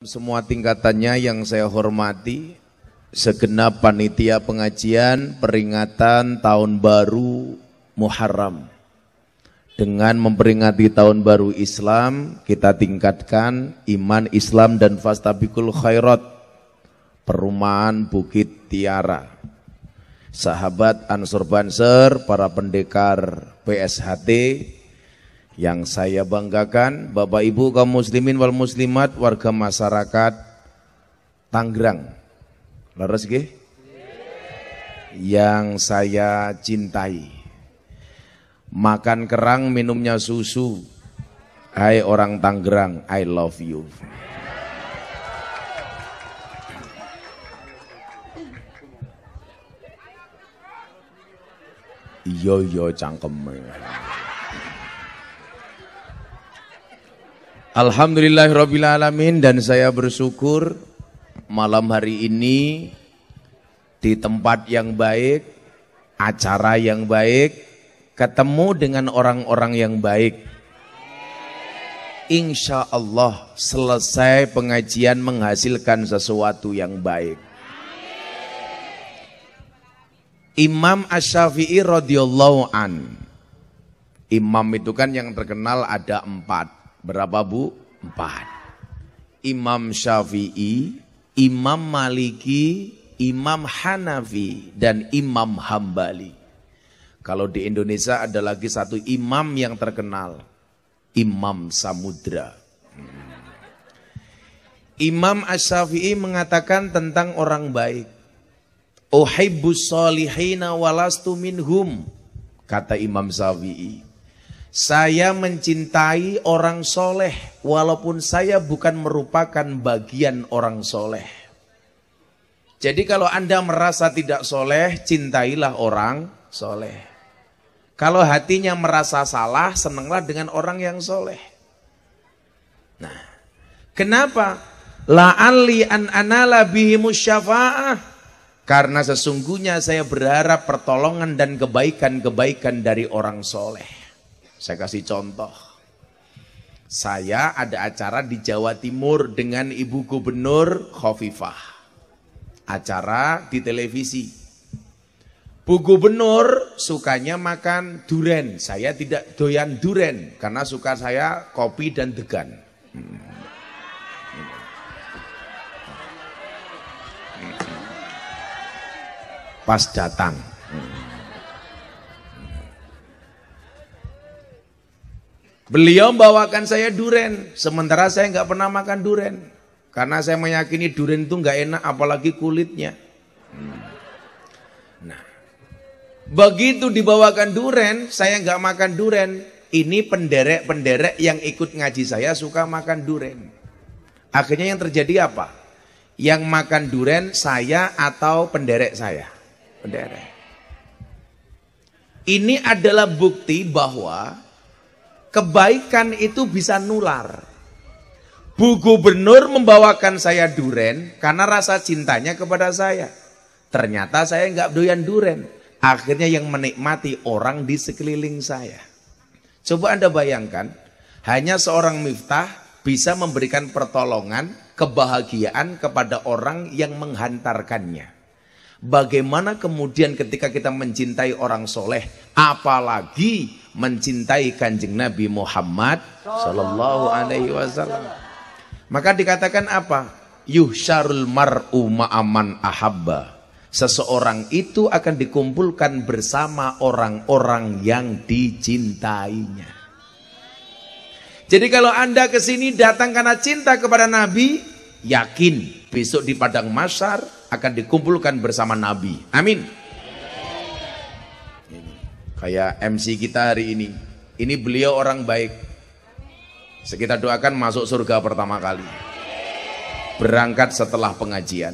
Semua tingkatannya yang saya hormati, segenap panitia pengajian peringatan tahun baru Muharram. Dengan memperingati tahun baru Islam, kita tingkatkan iman Islam dan fastabiqul khairat, perumahan Bukit Tiara. Sahabat Ansor Banser, para pendekar PSHT, yang saya banggakan, Bapak Ibu kaum muslimin wal muslimat, warga masyarakat Tangerang. Leres nggih? Yang saya cintai. Makan kerang, minumnya susu. Hai orang Tangerang, I love you. Yo cangkem. Alhamdulillahirrabbilalamin, dan saya bersyukur malam hari ini di tempat yang baik, acara yang baik, ketemu dengan orang-orang yang baik. Insya Allah selesai pengajian menghasilkan sesuatu yang baik. Imam Asy-Syafi'i radhiyallahu an. Imam itu kan yang terkenal ada 4. Berapa Bu? 4. Imam Syafi'i, Imam Maliki, Imam Hanafi, dan Imam Hambali. Kalau di Indonesia ada lagi satu imam yang terkenal, Imam Samudra. Imam Asy-Syafi'i mengatakan tentang orang baik, uhibbus sholihina walastu minhum. Kata Imam Syafi'i, saya mencintai orang soleh walaupun saya bukan merupakan bagian orang soleh. Jadi kalau Anda merasa tidak soleh, cintailah orang soleh. Kalau hatinya merasa salah, senanglah dengan orang yang soleh. Nah, kenapa? La'alli an anala bihimus syafa'ah. Karena sesungguhnya saya berharap pertolongan dan kebaikan-kebaikan dari orang soleh. Saya kasih contoh. Saya ada acara di Jawa Timur dengan Ibu Gubernur Khofifah. Acara di televisi. Bu Gubernur sukanya makan duren. Saya tidak doyan duren karena suka saya kopi dan degan. Pas datang. Beliau bawakan saya duren, sementara saya nggak pernah makan duren. Karena saya meyakini duren itu nggak enak, apalagi kulitnya. Nah, begitu dibawakan duren, saya nggak makan duren. Ini penderek-penderek yang ikut ngaji saya suka makan duren. Akhirnya yang terjadi apa? Yang makan duren saya atau penderek saya? Penderek. Ini adalah bukti bahwa kebaikan itu bisa nular. Bu Gubernur membawakan saya duren karena rasa cintanya kepada saya. Ternyata saya nggak doyan duren. Akhirnya yang menikmati orang di sekeliling saya. Coba Anda bayangkan, hanya seorang Miftah bisa memberikan pertolongan, kebahagiaan kepada orang yang menghantarkannya. Bagaimana kemudian ketika kita mencintai orang soleh, apalagi mencintai Kanjeng Nabi Muhammad Sallallahu Alaihi Wasallam. Maka dikatakan apa? Yuhsyarul mar'u ma'aman ahabba. Seseorang itu akan dikumpulkan bersama orang-orang yang dicintainya. Jadi kalau Anda kesini datang karena cinta kepada Nabi, yakin besok di padang mahsyar akan dikumpulkan bersama Nabi. Amin. Kayak MC kita hari ini. Ini beliau orang baik. Kita doakan masuk surga pertama kali. Berangkat setelah pengajian.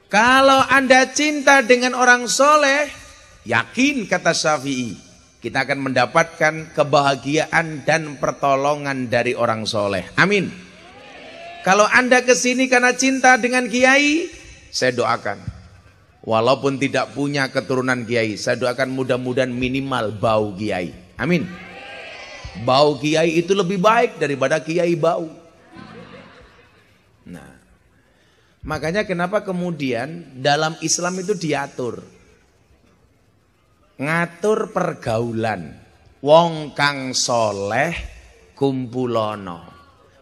Kalau Anda cinta dengan orang soleh, yakin kata Syafi'i, kita akan mendapatkan kebahagiaan dan pertolongan dari orang soleh. Amin. Kalau Anda kesini karena cinta dengan kiai, saya doakan Walaupun tidak punya keturunan kiai, saya doakan mudah-mudahan minimal bau kiai. Amin. Bau kiai itu lebih baik daripada kiai bau. Nah, makanya kenapa kemudian dalam Islam itu diatur. Ngatur pergaulan. Wong kang soleh kumpulono.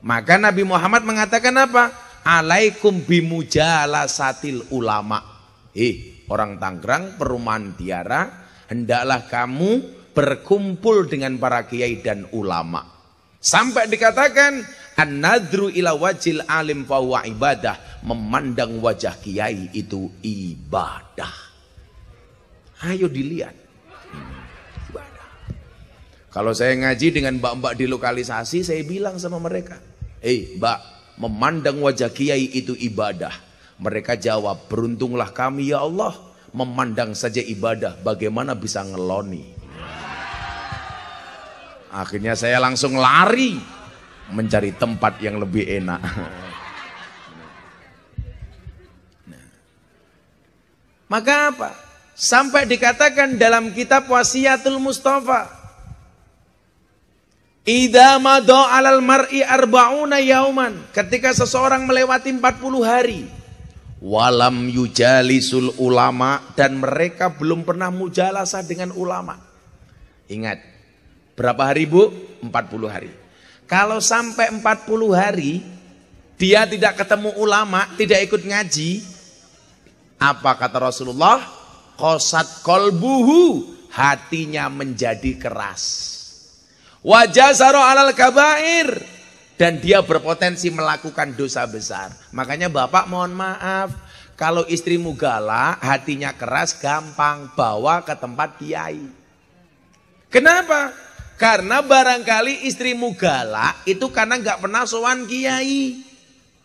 Maka Nabi Muhammad mengatakan apa? Alaikum bimujalasatil ulama. Orang Tangerang, perumahan Tiara, hendaklah kamu berkumpul dengan para kiai dan ulama. Sampai dikatakan an-nadru ila wajil alim fa huwa ibadah, memandang wajah kiai itu ibadah. Ayo dilihat. Ibadah. Kalau saya ngaji dengan mbak-mbak di lokalisasi, saya bilang sama mereka, mbak, memandang wajah kiai itu ibadah. Mereka jawab, beruntunglah kami ya Allah, memandang saja ibadah, bagaimana bisa ngeloni. Akhirnya saya langsung lari mencari tempat yang lebih enak. Nah. Maka apa? Sampai dikatakan dalam kitab Wasiyatul Mustafa, idza madha 'alal mar'i arba'una yauman, ketika seseorang melewati 40 hari, walam yujalisul ulama, dan mereka belum pernah mujalasah dengan ulama. Ingat, berapa hari Bu? 40 hari. Kalau sampai 40 hari dia tidak ketemu ulama, tidak ikut ngaji, apa kata Rasulullah? Qasat qalbuhu, hatinya menjadi keras. Wajazaro alal kabair, dan dia berpotensi melakukan dosa besar. Makanya bapak mohon maaf, kalau istrimu galak, hatinya keras, gampang bawa ke tempat kiai. Kenapa? Karena barangkali istrimu galak itu karena nggak pernah sowan kiai.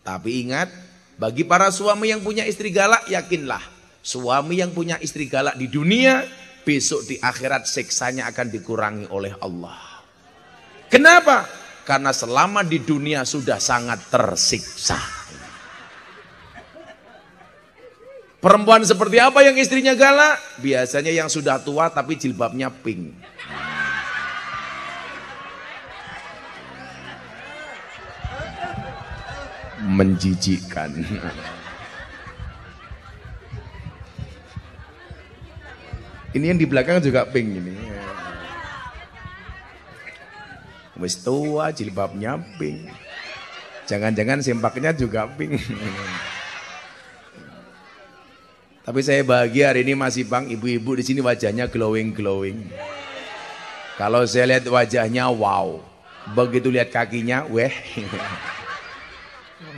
Tapi ingat, bagi para suami yang punya istri galak, yakinlah, suami yang punya istri galak di dunia, besok di akhirat siksanya akan dikurangi oleh Allah. Kenapa? Karena selama di dunia sudah sangat tersiksa. Perempuan seperti apa yang istrinya galak? Biasanya yang sudah tua tapi jilbabnya pink. Menjijikkan. Ini yang di belakang juga pink ini. Wis tua jilbabnya pink. Jangan-jangan sempaknya juga pink. Tapi saya bahagia hari ini masih Bang, ibu-ibu di sini wajahnya glowing. Kalau saya lihat wajahnya wow. Begitu lihat kakinya, weh.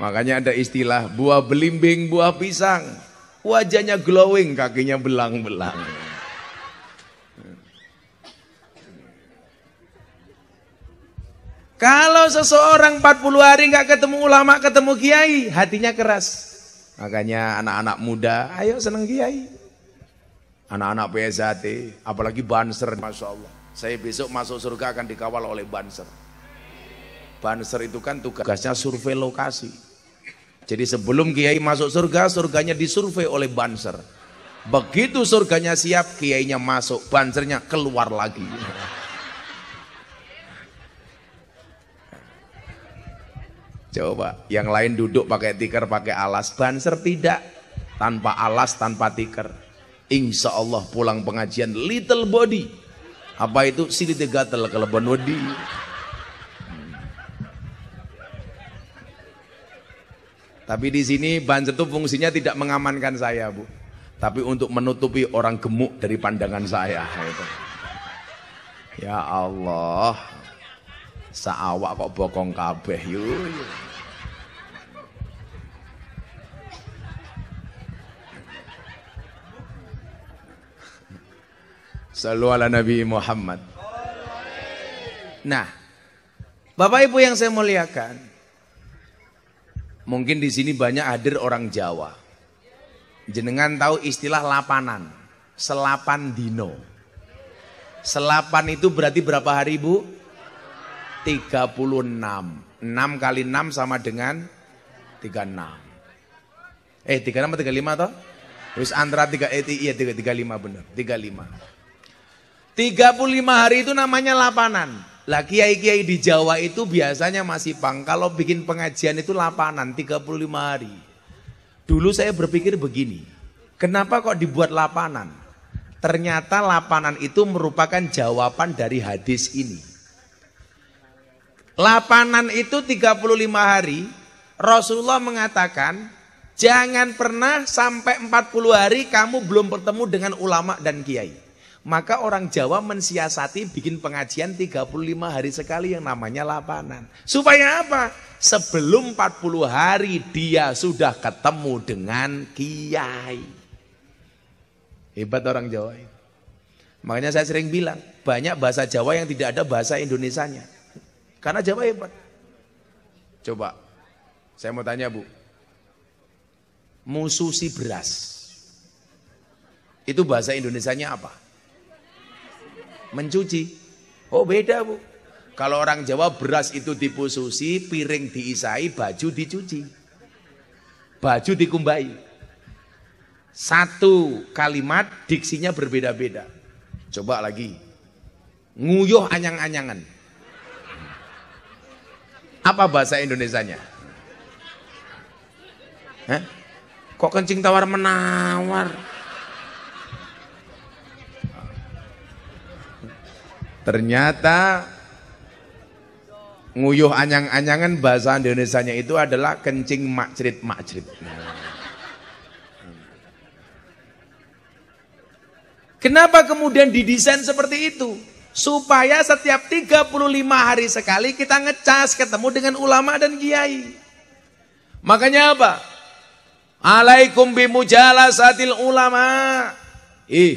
Makanya ada istilah buah belimbing, buah pisang. Wajahnya glowing, kakinya belang-belang. Kalau seseorang 40 hari nggak ketemu ulama, ketemu kiai, hatinya keras. Makanya anak-anak muda, ayo seneng kiai. Anak-anak PSAT, apalagi Banser, Masya Allah. Saya besok masuk surga akan dikawal oleh Banser. Banser itu kan tugasnya survei lokasi. Jadi sebelum kiai masuk surga, surganya disurvei oleh Banser. Begitu surganya siap, kiainya masuk, Bansernya keluar lagi. Coba, yang lain duduk pakai tikar, pakai alas. Banser tidak, tanpa alas, tanpa tikar. Insya Allah pulang pengajian little body. Apa itu? Silite gatel keleban wedi. Tapi di sini Banser itu fungsinya tidak mengamankan saya, Bu. Tapi untuk menutupi orang gemuk dari pandangan saya. Ya Allah. Saawak kok bokong kabeh yuk. Sallu ala Nabi Muhammad. Nah, Bapak Ibu yang saya muliakan, mungkin di sini banyak hadir orang Jawa. Jenengan tahu istilah lapanan, selapan dino. Selapan itu berarti berapa hari, Bu? 36. 6 kali 6 sama dengan 36. 36 atau 35 toh? Terus antara 35 benar, 35. 35 hari itu namanya lapanan. Lah kiai-kiai di Jawa itu biasanya masih pang. Kalau bikin pengajian itu lapanan 35 hari. Dulu saya berpikir begini, kenapa kok dibuat lapanan? Ternyata lapanan itu merupakan jawaban dari hadis ini. Lapanan itu 35 hari, Rasulullah mengatakan, jangan pernah sampai 40 hari kamu belum bertemu dengan ulama dan kiai. Maka orang Jawa mensiasati bikin pengajian 35 hari sekali yang namanya lapanan. Supaya apa? Sebelum 40 hari dia sudah ketemu dengan kiai. Hebat orang Jawa ini. Makanya saya sering bilang, banyak bahasa Jawa yang tidak ada bahasa Indonesianya. Karena Jawa hebat. Coba, saya mau tanya Bu. Mususi beras. Itu bahasa Indonesianya apa? Mencuci. Oh beda Bu. Kalau orang Jawa beras itu dipususi, piring diisai, baju dicuci. Baju dikumbai. Satu kalimat diksinya berbeda-beda. Coba lagi. Nguyuh anyang-anyangan. Apa bahasa Indonesianya? Hah? Kok kencing tawar menawar? Ternyata nguyuh anyang-anyangan bahasa Indonesianya itu adalah kencing makcrit-makcrit. Kenapa kemudian didesain seperti itu? Supaya setiap 35 hari sekali kita ngecas ketemu dengan ulama dan kiai. Makanya apa? Alaikum bimujalasatil ulama.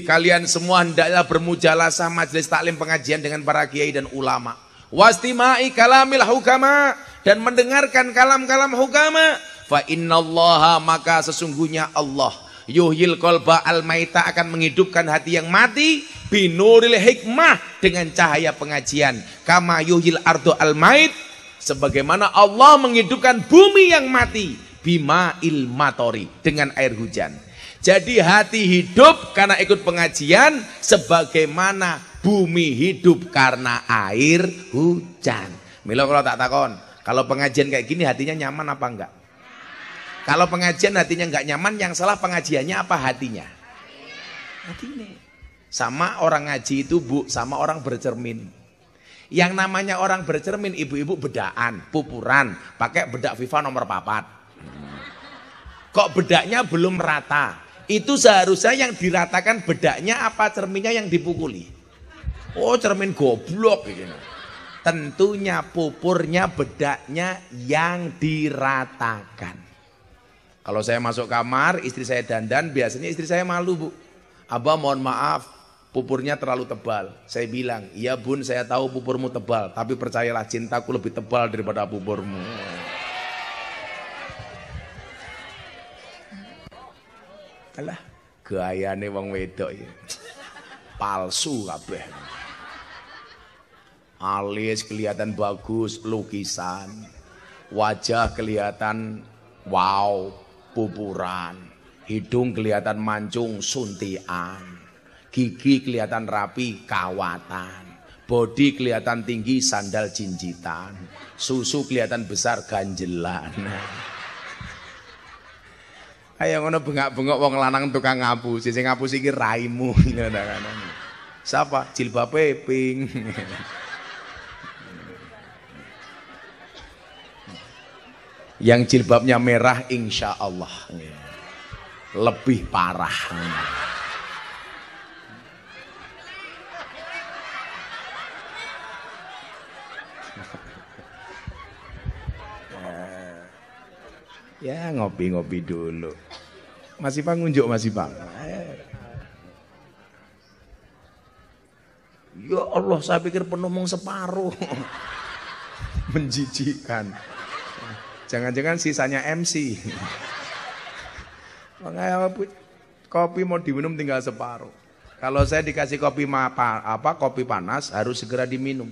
Kalian semua hendaklah bermujalasah majelis taklim pengajian dengan para kiai dan ulama. Wastimai kalamil hukama, dan mendengarkan kalam-kalam hukama. Fa innallaha, maka sesungguhnya Allah yuhyil qalba al-maita, akan menghidupkan hati yang mati binuril hikmah, dengan cahaya pengajian. Kama yuhyil ardu al-mait, sebagaimana Allah menghidupkan bumi yang mati bima ilmatori, dengan air hujan. Jadi hati hidup karena ikut pengajian, sebagaimana bumi hidup karena air hujan. Milo kalau tak takon, kalau pengajian kayak gini hatinya nyaman apa enggak? Kalau pengajian hatinya enggak nyaman, yang salah pengajiannya apa hatinya? Hatinya. Sama orang ngaji itu Bu, sama orang bercermin. Yang namanya orang bercermin, ibu-ibu bedaan, pupuran, pakai bedak Viva nomor 4. Kok bedaknya belum rata? Itu seharusnya yang diratakan bedaknya apa cerminnya yang dipukuli? Oh cermin goblok gitu. Tentunya pupurnya, bedaknya yang diratakan. Kalau saya masuk kamar, istri saya dandan, biasanya istri saya malu Bu. Abah mohon maaf, pupurnya terlalu tebal. Saya bilang, iya Bun, saya tahu pupurmu tebal, tapi percayalah cintaku lebih tebal daripada pupurmu. Alah, gayane wong wedok ya. Palsu kabeh. Alis kelihatan bagus, lukisan. Wajah kelihatan wow, pupuran. Hidung kelihatan mancung, suntian. Gigi kelihatan rapi, kawatan. Bodi kelihatan tinggi, sandal jinjitan. Susu kelihatan besar, ganjelan. Ayo ngono bengak-bengok wong lanang tukang ngapusi, sing ngapusi iki raimu. Siapa? Jilbabe pink. Yang jilbabnya merah insya Allah lebih parah. Ya ngopi-ngopi dulu. Masih Bang ngunjuk Masih Bang. Ya Allah, saya pikir penomong separuh. Menjijikkan. Jangan-jangan sisanya MC. Makanya kopi mau diminum tinggal separuh. Kalau saya dikasih kopi kopi panas harus segera diminum.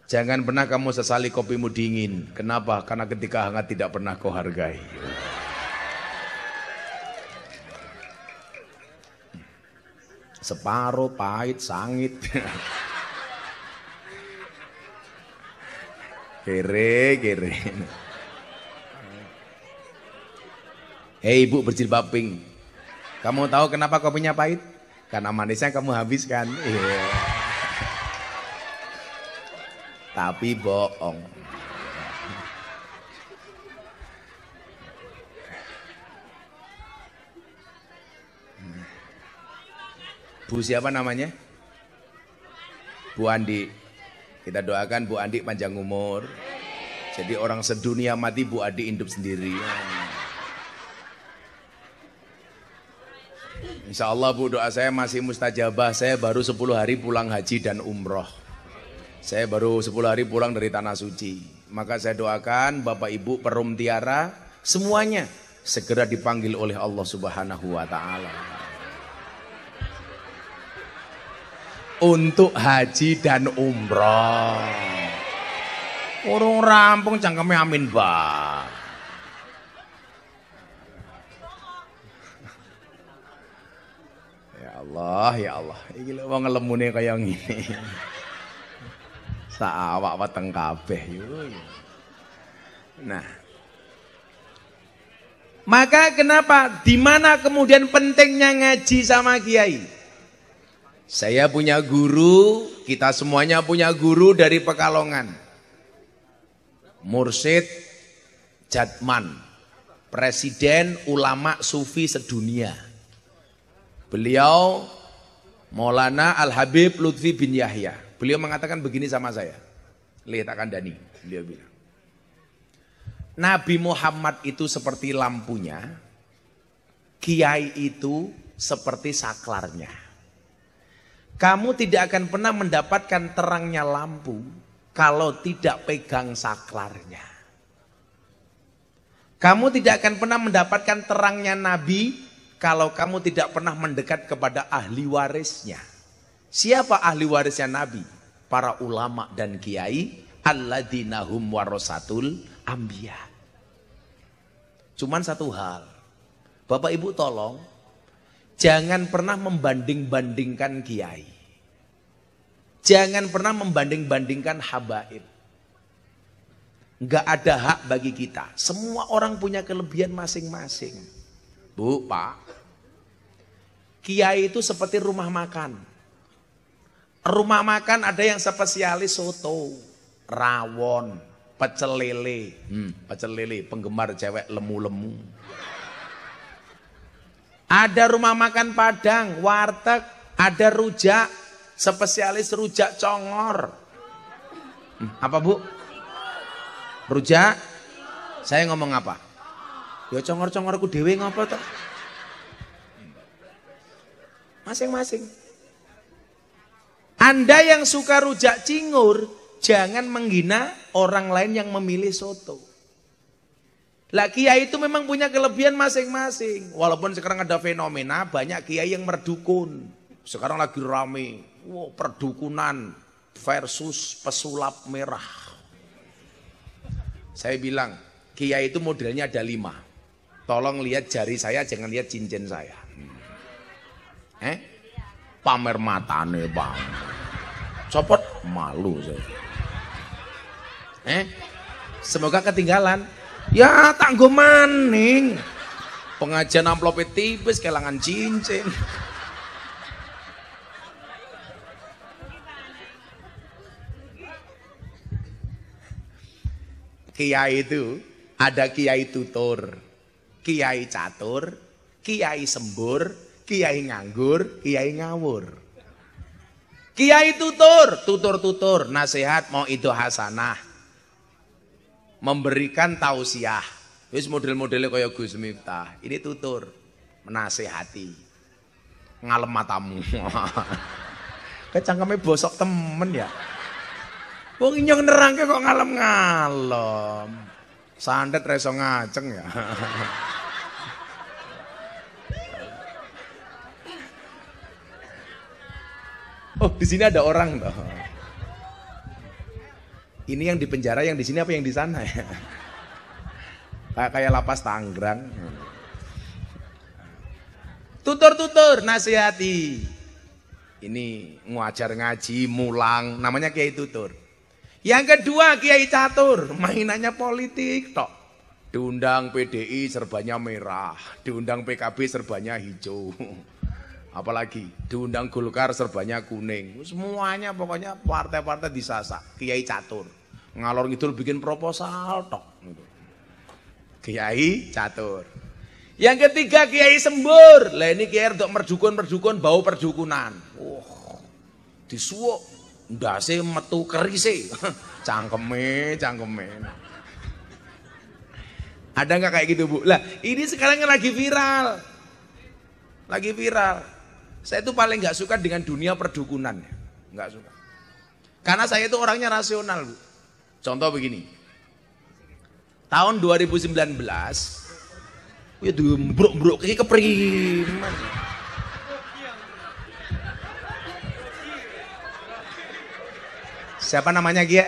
Jangan pernah kamu sesali kopimu dingin. Kenapa? Karena ketika hangat tidak pernah kau hargai. Separuh pahit, sangit. Kere. Hei ibu berjilbab pink, kamu tahu kenapa kopinya pahit? Karena manisnya kamu habiskan. Yeah. Tapi bohong. Bu siapa namanya? Bu Andi. Kita doakan Bu Andi panjang umur. Jadi orang sedunia mati Bu Andi hidup sendiri. Insya Allah Bu, doa saya masih mustajabah. Saya baru 10 hari pulang haji dan umroh. Saya baru 10 hari pulang dari Tanah Suci. Maka saya doakan Bapak Ibu perum tiara semuanya segera dipanggil oleh Allah Subhanahu wa taala untuk haji dan umroh. Urung rampung cangkeme amin bah. Ya Allah. Iki lho wong lemune kaya ngene. Saawak weteng kabeh yo. Nah. Maka kenapa? Di mana kemudian pentingnya ngaji sama kiai? Saya punya guru, kita semuanya punya guru dari Pekalongan. Mursyid Jatman, Presiden Ulama Sufi sedunia. Beliau Maulana Al-Habib Lutfi bin Yahya. Beliau mengatakan begini sama saya. Lihat akan Dani, beliau bilang. Nabi Muhammad itu seperti lampunya, kiai itu seperti saklarnya. Kamu tidak akan pernah mendapatkan terangnya lampu kalau tidak pegang saklarnya. Kamu tidak akan pernah mendapatkan terangnya Nabi kalau kamu tidak pernah mendekat kepada ahli warisnya. Siapa ahli warisnya Nabi? Para ulama dan kiai, alladzina hum warasatul anbiya. Cuman satu hal, Bapak Ibu tolong, jangan pernah membanding-bandingkan kiai. Jangan pernah membanding-bandingkan habaib. Enggak ada hak bagi kita. Semua orang punya kelebihan masing-masing. Bu, Pak, kiai itu seperti rumah makan. Rumah makan ada yang spesialis soto, rawon, pecel lele. Pecel lele, penggemar cewek lemu-lemu. Ada rumah makan Padang, warteg, ada rujak, spesialis rujak congor. Apa Bu? Rujak? Saya ngomong apa? Ya congor-congorku dewe ngapa toh? Masing-masing. Anda yang suka rujak cingur, jangan menghina orang lain yang memilih soto. Lah kiai itu memang punya kelebihan masing-masing. Walaupun sekarang ada fenomena banyak kiai yang merdukun. Sekarang lagi rame. Wow, perdukunan versus pesulap merah. Saya bilang, kiai itu modelnya ada 5. Tolong lihat jari saya, jangan lihat cincin saya. Pamer matane bang. Copot malu saya. Semoga ketinggalan. Ya tanggo maning. Pengajian amplopnya tipis kelangan cincin. Kiai itu ada kiai tutur, kiai catur, kiai sembur, kiai nganggur, kiai ngawur. Kiai tutur, nasihat mau itu hasanah. Memberikan tausiah. Wis model-modelnya kayak Gus Miftah. Ini tutur, menasehati. Ngalem matamu. Kecangkeme bosok temen ya. Wong inyong nerangke kok ngalem-ngalem. Sandet reso ngaceng ya. Oh, di sini ada orang toh. Ini yang di penjara, yang di sini apa yang di sana ya? Kayak lapas Tangerang. Tutur, nasihati. Ini ngajar ngaji, mulang, namanya Kiai Tutur. Yang kedua Kiai Catur, mainannya politik tok. Diundang PDI serbanya merah, diundang PKB serbanya hijau. Apalagi diundang Golkar serbanya kuning. Semuanya pokoknya partai-partai disasak. Kiai Catur. Ngalor ngidul bikin proposal tok. Kiai Catur. Yang ketiga Kiai Sembur. Lah ini kiai untuk merjukun-merjukun bau perjukunan. Disuwuk ndase metu kerise. Cangkeme. Ada nggak kayak gitu, Bu? Lah, ini sekarang lagi viral. Lagi viral. Saya itu paling nggak suka dengan dunia perdukunan. Nggak suka. Karena saya itu orangnya rasional, Bu. Contoh begini. Tahun 2019, ya dumbruk-bruk kayak kepriman. Siapa namanya, Gia?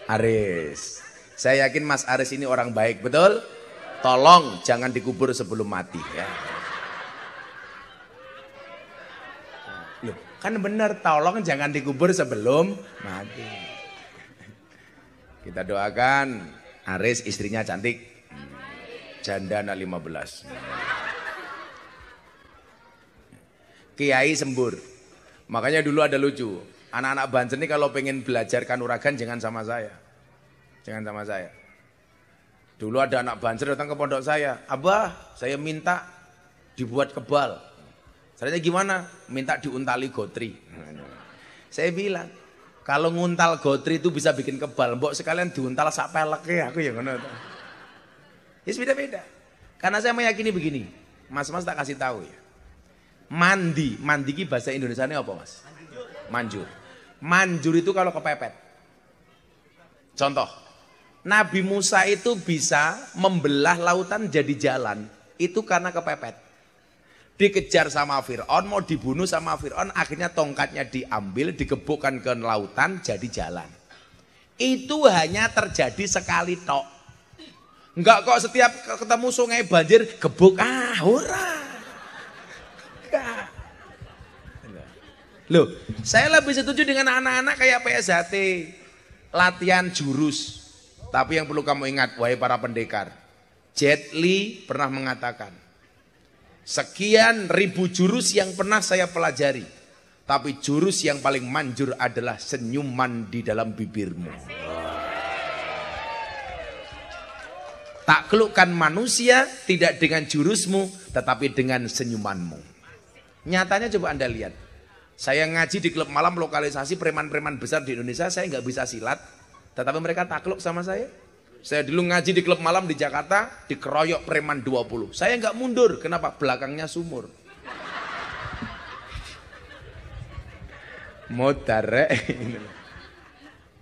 Aris. Saya yakin Mas Aris ini orang baik, betul? Tolong jangan dikubur sebelum mati ya. Loh, kan benar, tolong jangan dikubur sebelum mati. Kita doakan Aris istrinya cantik. Janda anak 15. Kiai Sembur. Makanya dulu ada lucu. Anak-anak Banten ini kalau pengen belajar kanuragan jangan sama saya. Jangan sama saya. Dulu ada anak Banser datang ke pondok saya. Abah, saya minta dibuat kebal. Caranya gimana? Minta diuntali gotri. Saya bilang, kalau nguntal gotri itu bisa bikin kebal. Mbok sekalian diuntal sak peleknya. Aku ya ngono. Ya beda-beda. Karena saya meyakini begini. Mas-mas tak kasih tahu ya. Mandi ki bahasa Indonesia ini apa, Mas? Manjur. Manjur itu kalau kepepet. Contoh. Nabi Musa itu bisa membelah lautan jadi jalan. Itu karena kepepet. Dikejar sama Fir'aun, mau dibunuh sama Fir'aun. Akhirnya tongkatnya diambil, digebukkan ke lautan, jadi jalan. Itu hanya terjadi sekali tok. Enggak kok setiap ketemu sungai banjir, gebuk. Ora. Enggak. Loh, saya lebih setuju dengan anak-anak kayak PSHT. Latihan jurus. Tapi yang perlu kamu ingat, wahai para pendekar, Jet Li pernah mengatakan, sekian ribu jurus yang pernah saya pelajari, tapi jurus yang paling manjur adalah senyuman di dalam bibirmu. Taklukkan manusia tidak dengan jurusmu, tetapi dengan senyumanmu. Nyatanya coba Anda lihat, saya ngaji di klub malam lokalisasi preman-preman besar di Indonesia, saya nggak bisa silat. Tetapi mereka takluk sama saya. Saya dulu ngaji di klub malam di Jakarta, dikeroyok preman 20. Saya nggak mundur, kenapa? Belakangnya sumur. Modare.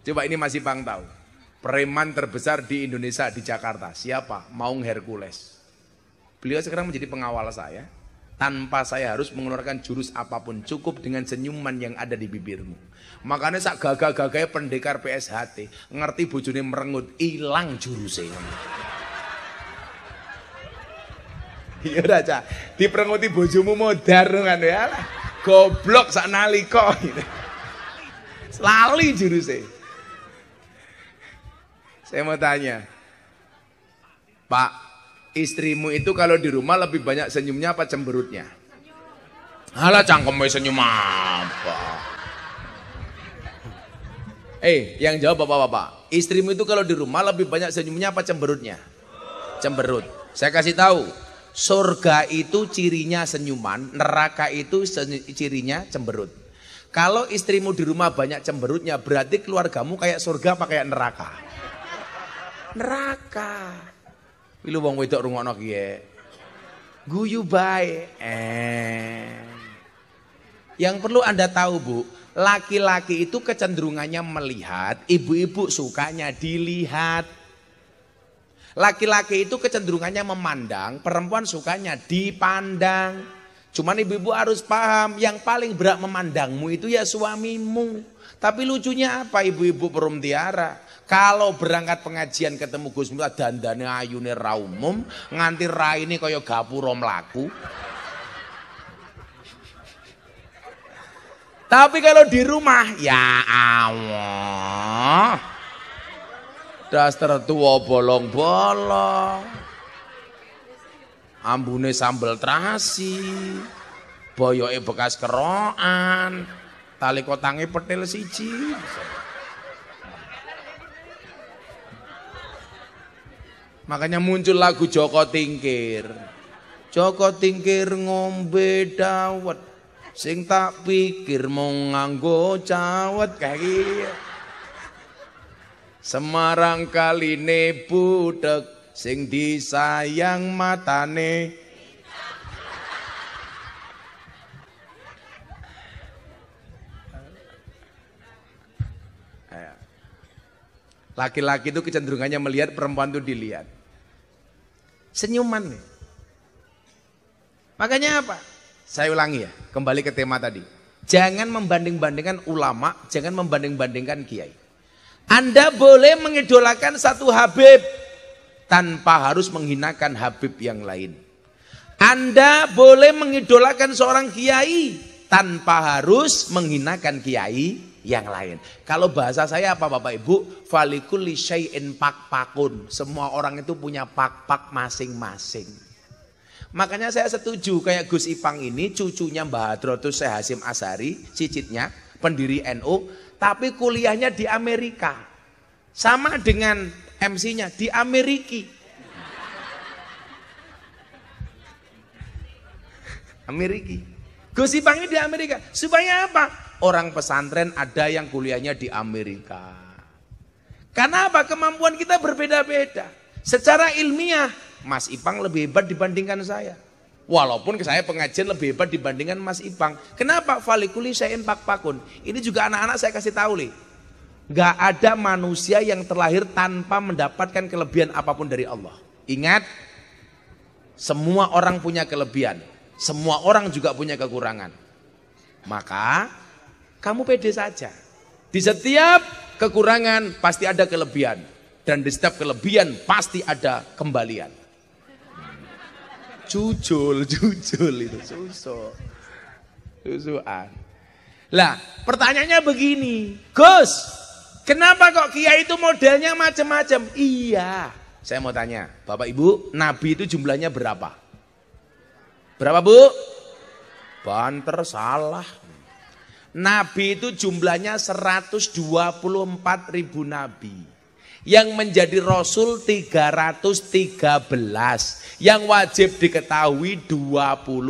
Coba ini masih Bang tahu. Preman terbesar di Indonesia di Jakarta, siapa? Maung Hercules. Beliau sekarang menjadi pengawal saya. Tanpa saya harus mengeluarkan jurus apapun, cukup dengan senyuman yang ada di bibirmu. Makanya sak gagah-gagahnya pendekar PSHT ngerti bojone merengut, hilang jurusnya. Iya raja, diperenguti bojomu modar kan ya. Goblok sak nalika. Lali jurusnya. Saya mau tanya, Pak, istrimu itu kalau di rumah lebih banyak senyumnya apa cemberutnya? Alah cangkemnya senyum apa? Yang jawab bapak-bapak. Istrimu itu kalau di rumah lebih banyak senyumnya apa cemberutnya? Cemberut. Saya kasih tahu. Surga itu cirinya senyuman, neraka itu cirinya cemberut. Kalau istrimu di rumah banyak cemberutnya, berarti keluargamu kayak surga apa kayak neraka? Neraka. Lu wong wedok rungokno kiye. Guyu bae. Yang perlu Anda tahu, Bu, laki-laki itu kecenderungannya melihat, ibu-ibu sukanya dilihat. Laki-laki itu kecenderungannya memandang, perempuan sukanya dipandang. Cuman ibu-ibu harus paham, yang paling berat memandangmu itu ya suamimu. Tapi lucunya apa ibu-ibu perumtiara? Kalau berangkat pengajian ketemu Gus Miftah dandane ayune ra umum, nganti raine kaya gapura mlaku. Tapi kalau di rumah, ya Allah. Dasar tua bolong-bolong. Ambune sambal terasi. Boyoke bekas kerokan. Tali kotange petil siji. Makanya muncul lagu Joko Tingkir. Joko Tingkir ngombe dawet, sing tak pikir mau nganggo cawet kayak gitu. Semarang kaline budek, sing disayang matane. Laki-laki itu kecenderungannya melihat, perempuan itu dilihat. Senyuman nih. Makanya apa? Saya ulangi ya, kembali ke tema tadi. Jangan membanding-bandingkan ulama, jangan membanding-bandingkan kiai. Anda boleh mengidolakan satu Habib tanpa harus menghinakan Habib yang lain. Anda boleh mengidolakan seorang kiai tanpa harus menghinakan kiai yang lain. Kalau bahasa saya apa Bapak Ibu? Falikulli syai'in pak-pakun. Semua orang itu punya pak-pak masing-masing. Makanya saya setuju kayak Gus Ipang ini cucunya Mbah Hadrotus Syekh Hasyim Asy'ari, cicitnya pendiri NU, tapi kuliahnya di Amerika. Sama dengan MC-nya di Amerika. Gus Ipang ini di Amerika. Supaya apa? Orang pesantren ada yang kuliahnya di Amerika. Karena apa? Kemampuan kita berbeda-beda. Secara ilmiah, Mas Ipang lebih hebat dibandingkan saya. Walaupun saya pengajian lebih hebat dibandingkan Mas Ipang. Kenapa? Falikuli syai'in pak-pakun. Ini juga anak-anak saya kasih tahu nih. Gak ada manusia yang terlahir tanpa mendapatkan kelebihan apapun dari Allah. Ingat, semua orang punya kelebihan. Semua orang juga punya kekurangan. Maka kamu pede saja. Di setiap kekurangan pasti ada kelebihan. Dan di setiap kelebihan pasti ada kembalian. Jujul itu susuan. Lah, pertanyaannya begini, Gus, kenapa kok kiai itu modelnya macam-macam? Iya, saya mau tanya, Bapak Ibu, Nabi itu jumlahnya berapa? Berapa Bu? Banter salah. Nabi itu jumlahnya 124.000 nabi. Yang menjadi rasul 313. Yang wajib diketahui 25.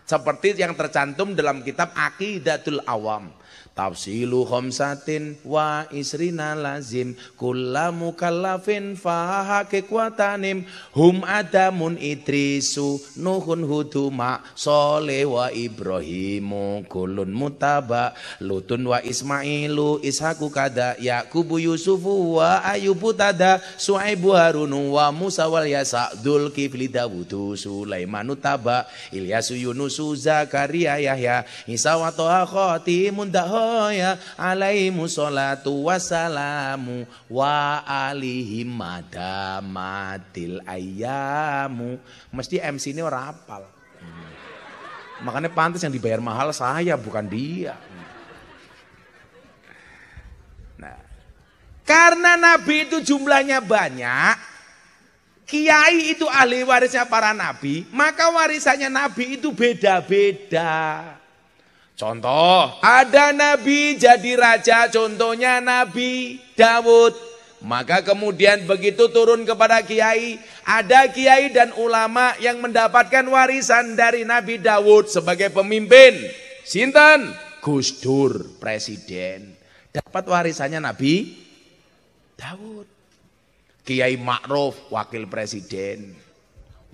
Seperti yang tercantum dalam kitab Aqidatul Awam. Tafsilu khamsatin wa isrina lazim kulla mukallafin faha kekwatanim hum adamun idrisu nuhun huduma soleh wa ibrahimu kulun mutaba lutun wa ismailu ishaku kada yakubu yusufu wa ayubu tada suaibu harunu wa musa wal yasa dul kifli dawudu sulaimanu taba ilyasu yunusu zakaria yahya isa wa toha khotimun ya alaihimu sholatu wassalamu wa alihim madamatil ayyamu. Mesti MC ini orang hafal. Makanya pantas yang dibayar mahal saya bukan dia. Nah, karena Nabi itu jumlahnya banyak, kiai itu ahli warisnya para nabi, maka warisannya Nabi itu beda-beda. Contoh, ada nabi jadi raja, contohnya Nabi Daud. Maka kemudian begitu turun kepada kiai, ada kiai dan ulama yang mendapatkan warisan dari Nabi Daud sebagai pemimpin. Sinten? Gus Dur, presiden. Dapat warisannya Nabi Daud. Kiai Ma'ruf, wakil presiden.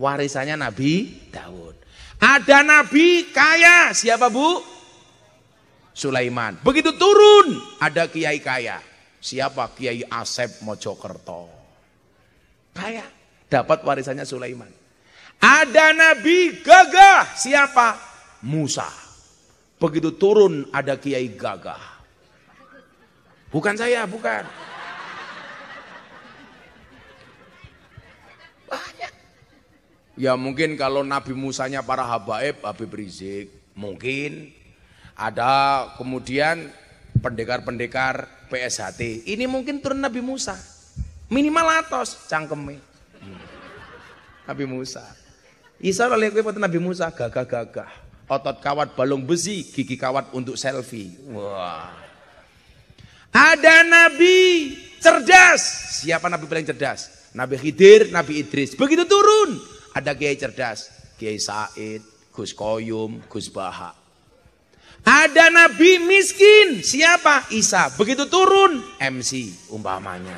Warisannya Nabi Daud. Ada nabi kaya, siapa Bu? Sulaiman. Begitu turun ada kiai kaya. Siapa? Kiai Asep Mojokerto. Kaya. Dapat warisannya Sulaiman. Ada nabi gagah. Siapa? Musa. Begitu turun ada kiai gagah. Bukan saya, bukan. Banyak. Ya mungkin kalau Nabi Musanya para habaib, Habib Rizik. Mungkin. Ada kemudian pendekar-pendekar PSHT. Ini mungkin turun Nabi Musa. Minimal atos cangkeme. Nabi Musa. Isa oleh kowe foto Nabi Musa gagah-gagah. Otot kawat balung besi, gigi kawat untuk selfie. Wah. Ada nabi cerdas. Siapa nabi paling cerdas? Nabi Khidir, Nabi Idris. Begitu turun, ada kiai cerdas. Kiai Said, Gus Koyum, Gus Baha. Ada nabi miskin. Siapa? Isa. Begitu turun, MC umpamanya.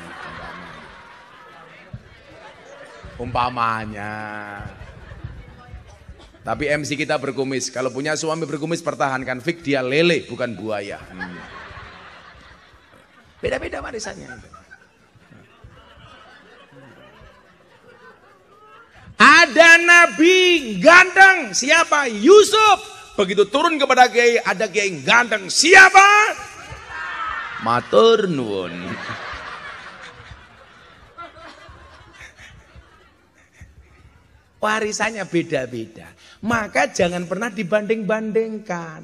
Tapi MC kita berkumis. Kalau punya suami berkumis pertahankan. Fik dia lele bukan buaya. Beda-beda warisannya. Ada nabi ganteng. Siapa? Yusuf. Begitu turun kepada kiai, ada kiai ganteng. Siapa? Matur nuwun. Warisannya beda-beda. Maka jangan pernah dibanding-bandingkan.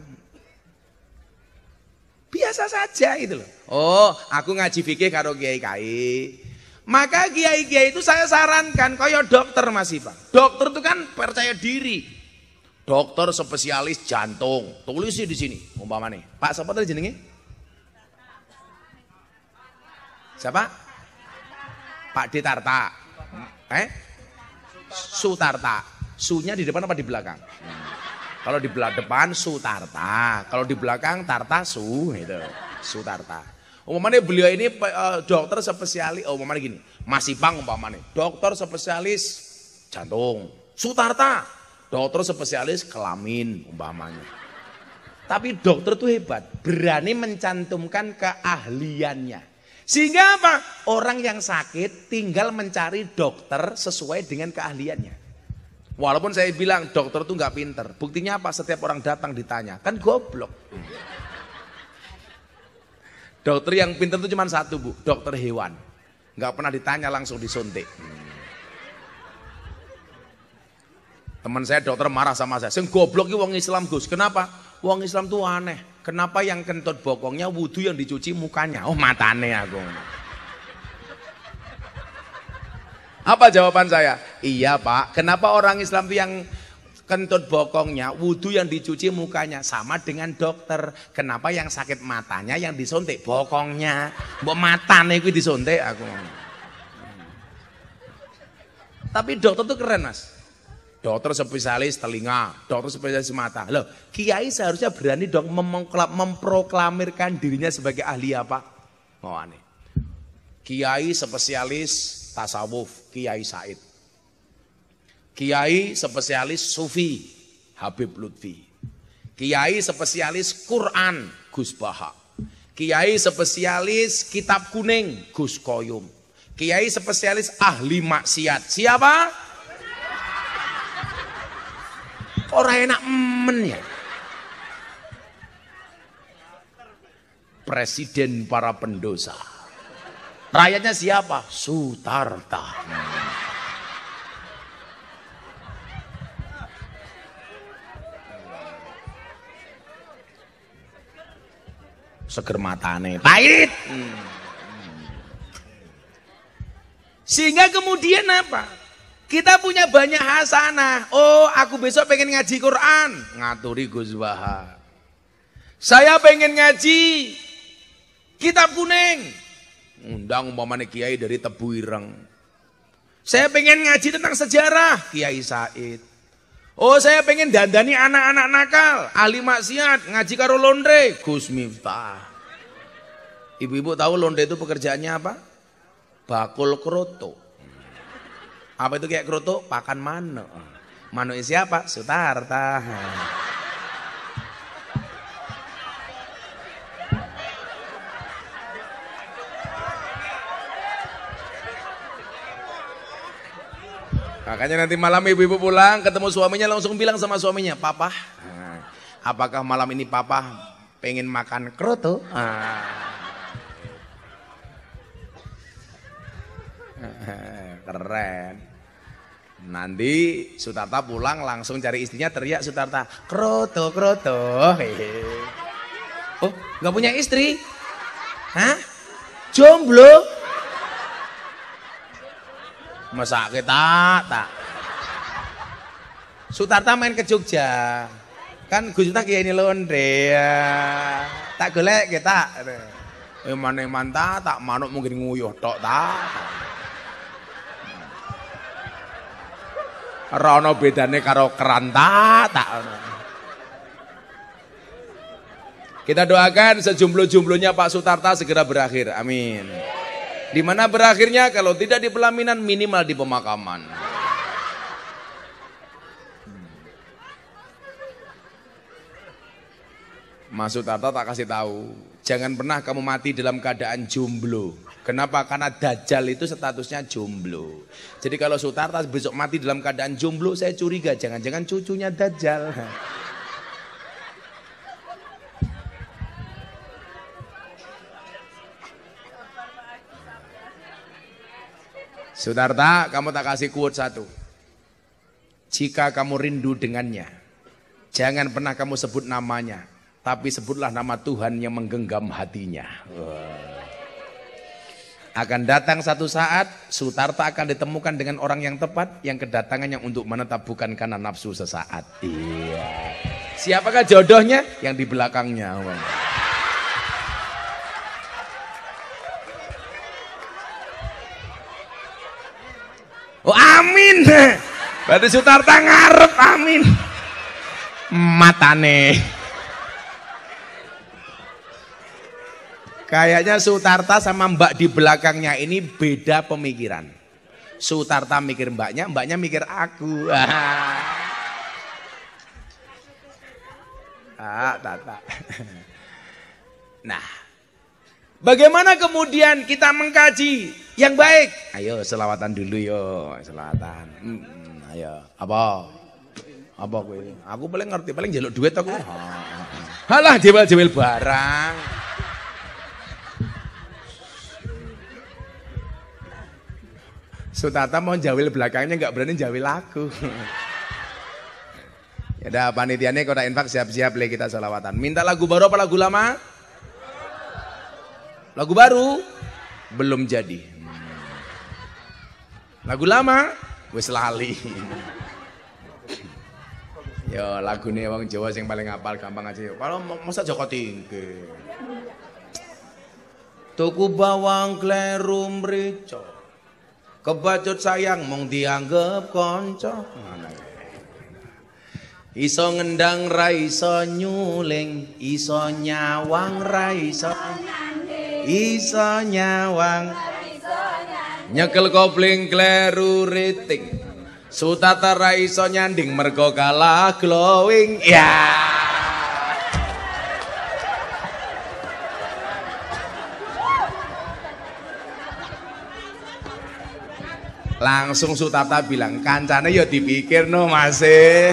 Biasa saja itu loh. Oh, aku ngaji fikih karo kiai-kiai. Maka kiai-kiai itu saya sarankan kaya dokter Mas Ipang. Dokter itu kan percaya diri. Dokter spesialis jantung. Tulis di sini umpamane. Pak siapa tadi jenenge? Siapa? Pak Detarta. Sutarta. Sunya di depan apa di belakang? Kalau di depan Sutarta, kalau di belakang Tarta Su gitu. Sutarta. Umpamanya beliau ini dokter spesialis, umpamanya gini, Mas Ipang umpamanya, dokter spesialis jantung. Sutarta, dokter spesialis kelamin umpamanya. Tapi dokter itu hebat, berani mencantumkan keahliannya. Sehingga apa? Orang yang sakit tinggal mencari dokter sesuai dengan keahliannya. Walaupun saya bilang dokter itu nggak pinter, buktinya apa? Setiap orang datang ditanya, kan goblok. Dokter yang pinter itu cuma satu bu, dokter hewan, nggak pernah ditanya langsung disuntik. Teman saya dokter marah sama saya, goblok ini wong Islam Gus, kenapa? Wong Islam tuh aneh, kenapa yang kentut bokongnya wudhu yang dicuci mukanya? Oh matane aku. Apa jawaban saya? Iya pak, kenapa orang Islam yang kentut bokongnya, wudhu yang dicuci mukanya sama dengan dokter? Kenapa yang sakit matanya yang disuntik bokongnya? Mbok matane itu disuntik aku. Tapi dokter tuh keren mas. Dokter spesialis telinga, dokter spesialis mata. Loh, kiai seharusnya berani dong memproklamirkan dirinya sebagai ahli apa? Oh aneh. Kiai spesialis tasawuf, Kiai Said. Kiai spesialis sufi, Habib Lutfi. Kiai spesialis Quran, Gus Baha. Kiai spesialis kitab kuning, Gus Koyum. Kiai spesialis ahli maksiat. Siapa? Orang enak men ya. Presiden para pendosa. Rakyatnya siapa? Sutarta. Seger matane, pahit. Sehingga kemudian apa? Kita punya banyak hasanah. Oh, aku besok pengen ngaji Quran. Ngaturi Gus Baha. Saya pengen ngaji kitab kuning. Undang umpamanya kiai dari Tebu Ireng. Saya pengen ngaji tentang sejarah, Kiai Said. Oh, saya pengen dandani anak-anak nakal, ahli maksiat, ngaji karo Londre, Gus Miftah. Ibu-ibu tahu Londre itu pekerjaannya apa? Bakul kroto. Apa itu kayak kroto? Pakan mano. Mano siapa? Sutarta. Makanya nanti malam ibu-ibu pulang ketemu suaminya langsung bilang sama suaminya, Papa, apakah malam ini Papa pengen makan kroto? Keren. Nanti Sutarta pulang langsung cari istrinya teriak Sutarta, kroto, kroto. Oh, nggak punya istri? Hah? Jomblo? Masa kita tak? Sutarta main ke Jogja. Kan Gus Miftah kiai ini londe ya. Tak golek kita. Eman tak manuk mungkin nguyuh tok tak. Ora ono bedane karo keranta tak ono. Kita doakan sejomblo-jomblonya Pak Sutarta segera berakhir. Amin. Di mana berakhirnya kalau tidak di pelaminan minimal di pemakaman. Mas Sutarta tak kasih tahu, jangan pernah kamu mati dalam keadaan jomblo. Kenapa? Karena Dajjal itu statusnya jomblo. Jadi kalau Sutarta besok mati dalam keadaan jomblo, saya curiga jangan-jangan cucunya Dajjal. Sutarta, kamu tak kasih quote satu. Jika kamu rindu dengannya, jangan pernah kamu sebut namanya. Tapi sebutlah nama Tuhan yang menggenggam hatinya. Akan datang satu saat, Sutarta akan ditemukan dengan orang yang tepat, yang kedatangannya untuk menetap bukan karena nafsu sesaat. Iya. Siapakah jodohnya? Yang di belakangnya. Oh amin. Berarti Sutarta ngarep amin. Matane. Kayaknya Sutarta sama mbak di belakangnya ini beda pemikiran. Sutarta mikir mbaknya, mbaknya mikir aku. Tata. Nah, bagaimana kemudian kita mengkaji yang baik? Ayo selawatan dulu yo, selawatan. Ayo, apa? Apa gue? Aku paling ngerti, paling jaluk duit aku. Halah jewel-jewel barang. Sutarta mau jawil belakangnya nggak berani jawil aku. Ya udah panitianya Kota Infak siap-siap le kita sholawatan. Minta lagu baru apa lagu lama? Lagu baru belum jadi. Lagu lama wis lali. Yo lagune wong Jawa sing paling hafal gampang aja. Kalau masa Joko Tingkir. Tuku bawang kleru mrica. Kebacut sayang mong dianggep konco. Iso ngendang ra iso nyuling, iso nyawang ra iso nyawang. Nyekel kopling kleru riting. Sutarta ra iso nyanding mergo kalah glowing. Ya. Langsung Sutarta bilang, kancane ya dipikir no masih.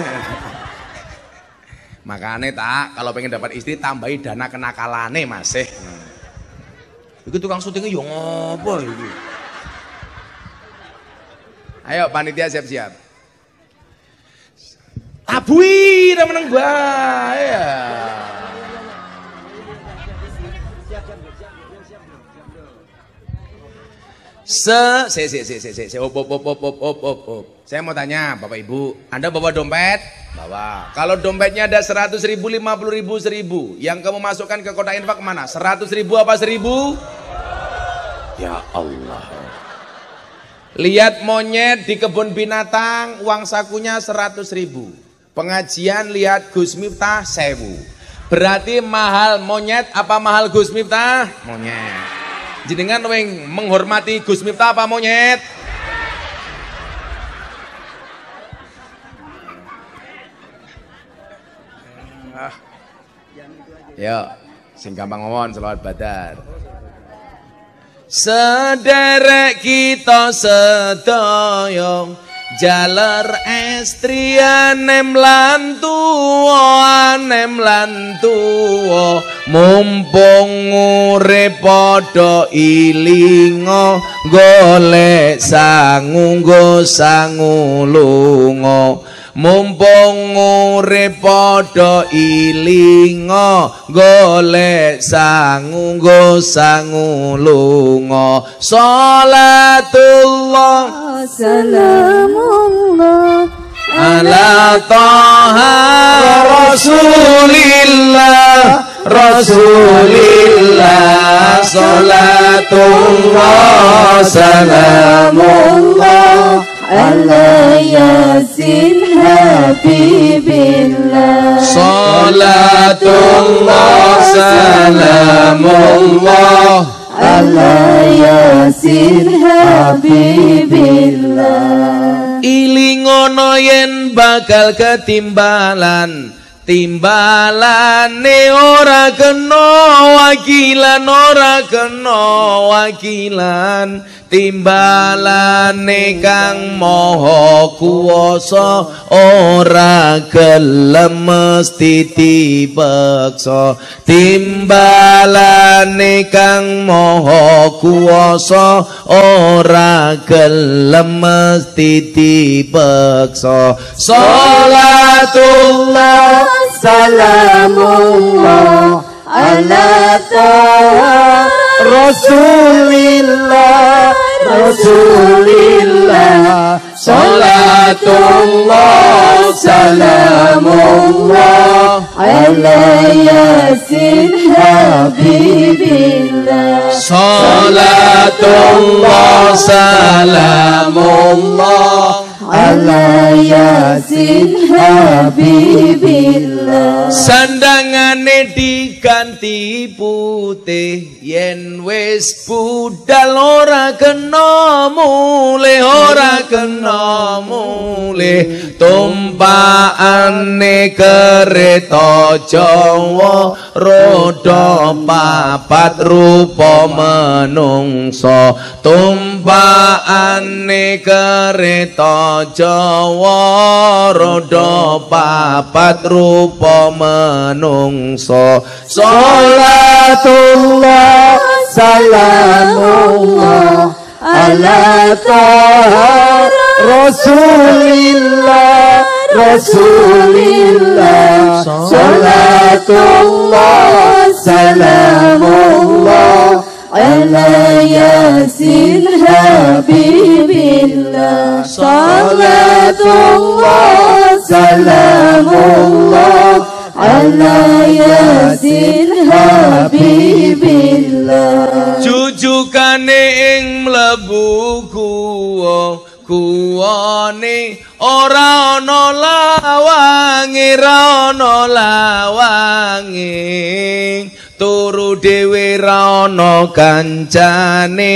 Makanya tak, kalau pengen dapat istri tambahi dana kenakalane masih. Itu tukang syutingnya ya ngopo iki. Ayo panitia siap-siap. Tabui udah meneng bae ya. Saya mau tanya Bapak Ibu, Anda bawa dompet? Bawa. Kalau dompetnya ada 100.000, 50.000, 1.000, yang kamu masukkan ke Kota Infak mana? 100.000 apa 1.000? Ya Allah. Lihat monyet di kebun binatang, uang sakunya 100.000. Pengajian lihat Gus Miftah 1.000. Berarti mahal monyet apa mahal Gus Miftah? Monyet. Jenengan wing menghormati Gus Miftah apa monyet? Yo, sing gampang ngomong selawat badar. Sederek kita sedaya jaler estri anem lan tuwa mumpung urip padha ilinga golek sangu lunga mumpung urip padha ilinga golek sangu nggo sangu lunga salatullah salamullah ala taha rasulillah rasulillah salatullah salamullah ala yasin habibillah salatullah salamullah ala yasin habibillah ilingono yen bakal ketimbalan timbalane ora kena wakilan ora kena wakilan timbalane kang maha kuwasa ora gelem mesti dipaksa timbalane kang maha kuwasa ora gelem mesti dipaksa salatullah salamullah ala taha rasulillah rasulillah salatullah salamullah ala yasin habibillah salatullah salamullah ala yasin habibillah sandangane diganti putih yen wis budal ora kena mulih ora kena mulih tumpakane kereta Jawa roda papat rupa menungso tumpakane kereta Jawa roda papat rupa menungso salatullah salamullah ala taha rasulillah rasulillah salatullah salamullah ala yasin habibillah salatullah salamullah ala yasin habibillah jujukane ing mlebu kuwane ora ana lawange turu dhewe ra ana kancane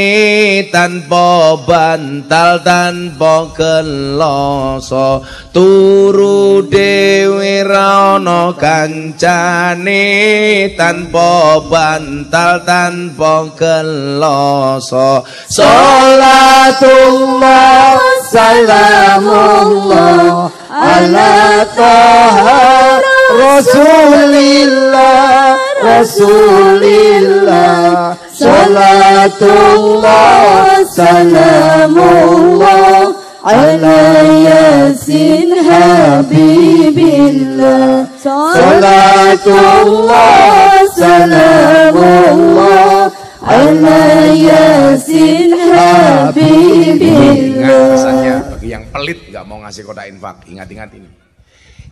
tanpa bantal tanpa kelasa turu dhewe ra ana kancane tanpa bantal tanpa kelasa salatullah salamullah ala taha rasulillah rasulillah salatullah salamullah ala yasin habibillah salatullah salamullah ala yasin habibillah. Pesannya bagi yang pelit nggak mau ngasih kotak infak, ingat-ingat ini.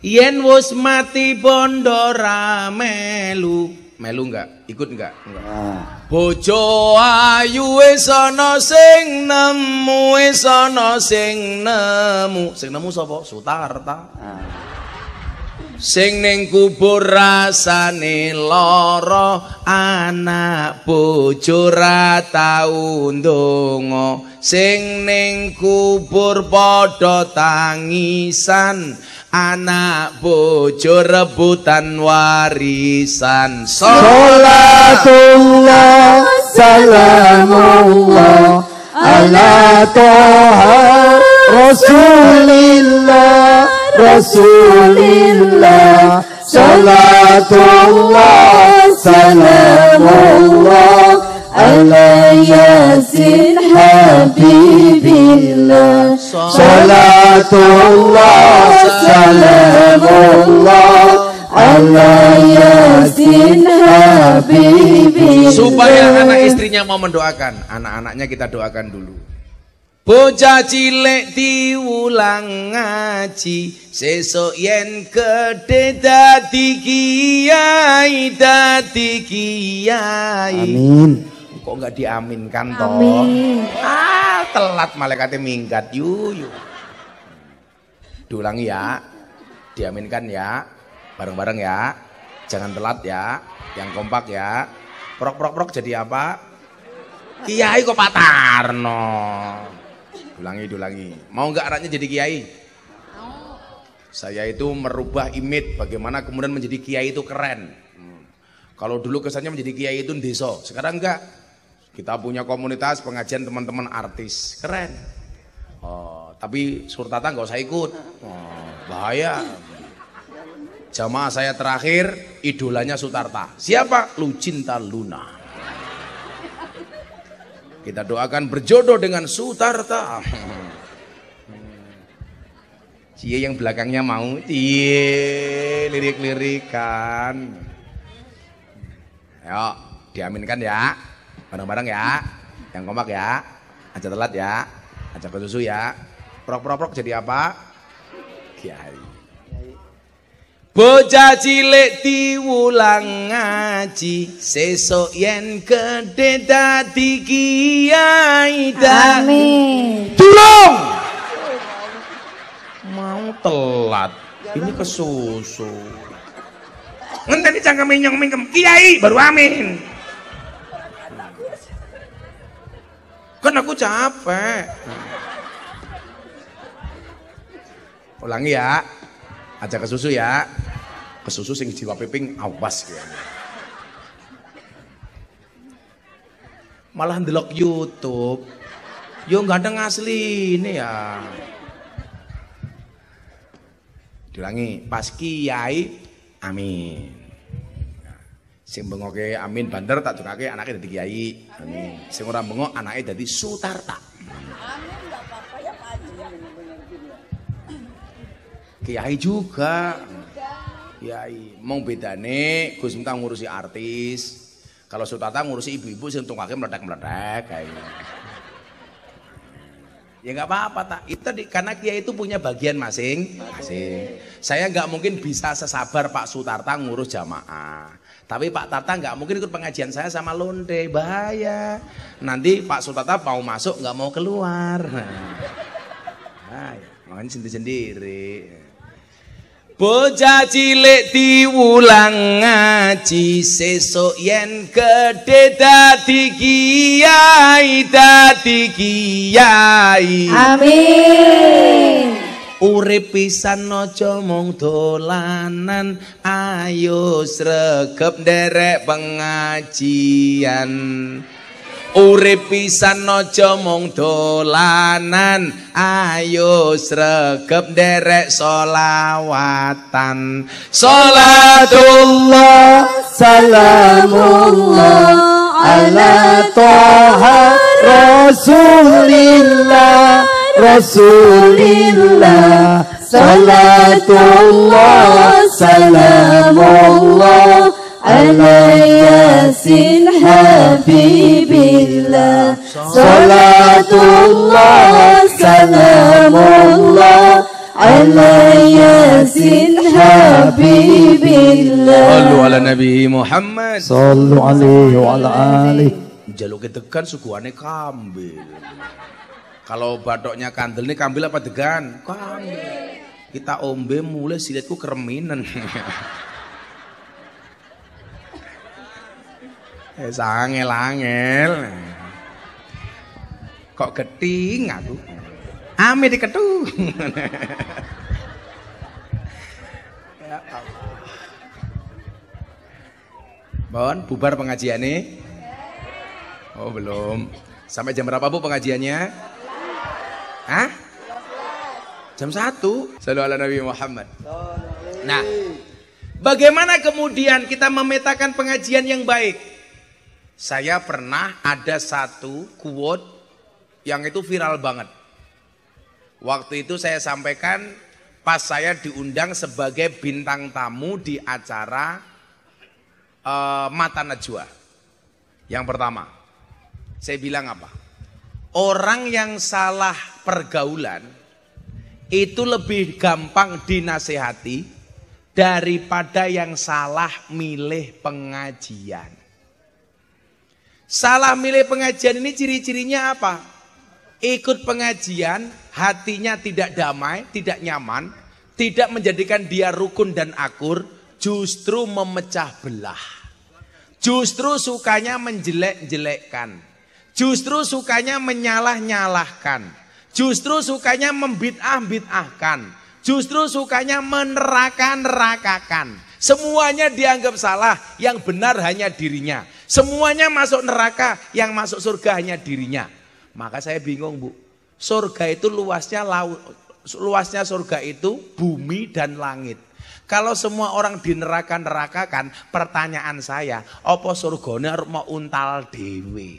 Yen wis mati bondo ra melu enggak? Ikut enggak? Bojo ayu wis ana sing nemu, wis ana sing nemu. Sing nemu sapa? Sutarta. Sing ning kubur rasane lara, anak bojo ra tau ndonga. Sing ning kubur padha tangisan, anak bojo rebutan warisan. Salatullah salamullah ala taha rasulillah rasulillah salatullah salamullah ala yasin habibillah. Salatullah salamullah ala yasin habibillah. Supaya anak istrinya mau mendoakan, anak-anaknya kita doakan dulu. Bocah cilik diulang ngaji, sesuk yen gedhe dadi kiai, dadi kiai. Amin. Kok enggak diaminkan toh? Amin. Telat malaikatnya minggat. Yuk. Diulangi ya. Diaminkan ya. Bareng-bareng ya. Jangan telat ya. Yang kompak ya. Prok jadi apa? Kiai kok Pak Tarno. Diulangi. Mau nggak anaknya jadi kiai? Saya itu merubah image bagaimana kemudian menjadi kiai itu keren. Kalau dulu kesannya menjadi kiai itu desa, sekarang enggak. Kita punya komunitas pengajian teman-teman artis, keren. Tapi Surtata nggak usah ikut, bahaya. Jamaah saya terakhir idolanya Sutarta. Siapa? Lucinta Luna. Kita doakan berjodoh dengan Sutarta. Cie yang belakangnya mau, cie lirik-lirikan. Ayo, diaminkan ya, bareng-bareng ya, yang kompak ya, aja telat ya, aja ke susu ya. Prok jadi apa? Kiai. Bocah cilik diulang ngaji, sesuk yen gedhe dadi kiai. Amin. Tolong. Mau telat, ini kesusu. Ngenteni cangkeme nyong-mingkem kiai baru amin. Kan aku capek. Ulangi ya. Aja ke susu ya. Ke susu sing jiwa piping awas ya. Malah ndelok YouTube. Yo ganteng asli ini ya. Diulangi, pas kiai amin. Sing bengoke amin banter tak dongake anake dadi kiai. Amin. Sing ora bengok anake dadi Sutarta. Amin enggak apa-apa ya Pak Haji. Kiai juga. Kiai. Mong bedane Gus Miftah ngurusi artis. Kalau Sutarta ngurusi ibu-ibu sing tungake meledak-meledak kayak. Ya nggak apa-apa tak. Itu karena kiai itu punya bagian masing-masing. Saya nggak mungkin bisa sesabar Pak Sutarta ngurus jamaah. Tapi Pak Tarta nggak mungkin ikut pengajian saya sama londe, bahaya. Nanti Pak Sutarta mau masuk nggak mau keluar. Nah, makanya sendiri-sendiri. Bocah cilik diulang ngaji, sesuk yen gedhe dadi kiai, dadi kiai. Amin. Urip pisan aja mung dolanan, ayo sregep nderek pengajian. Urip pisan aja mung dolanan, ayo sregep nderek sholawatan. Salatullah salamullah ala toha rasulillah rasulillah. Salatullah salamullah ala yasin habibillah. Salatullah salamullah ala yasin habibillah. Sallu ala Nabi Muhammad. Sallu alaihi wa ala alihi. Jaluke degan suguhane kambil. Kalau badoknya kandel nih kambil apa degan? Kambil. Kita ombe mulai silitku kereminan. Angel. Kok geting aku? Ame diketu. Ya Allah. Bon, bubar pengajiannya? Oh belum. Sampai jam berapa Bu pengajiannya? Hah? Jam 1. Sallu ala Nabi Muhammad. Nah, bagaimana kemudian kita memetakan pengajian yang baik? Saya pernah ada satu quote yang itu viral banget. Waktu itu saya sampaikan pas saya diundang sebagai bintang tamu di acara Mata Najwa. Yang pertama, saya bilang apa? Orang yang salah pergaulan itu lebih gampang dinasehati daripada yang salah milih pengajian. Salah milih pengajian ini ciri-cirinya apa? Ikut pengajian, hatinya tidak damai, tidak nyaman, tidak menjadikan dia rukun dan akur, justru memecah belah. Justru sukanya menjelek-jelekkan. Justru sukanya menyalah-nyalahkan. Justru sukanya membid'ah-bid'ahkan. Justru sukanya meneraka-nerakakan. Semuanya dianggap salah, yang benar hanya dirinya. Semuanya masuk neraka, yang masuk surga hanya dirinya. Maka saya bingung, Bu. Surga itu luasnya surga itu bumi dan langit. Kalau semua orang di neraka-nerakakan, pertanyaan saya, apa surgane arep mau untal dewe?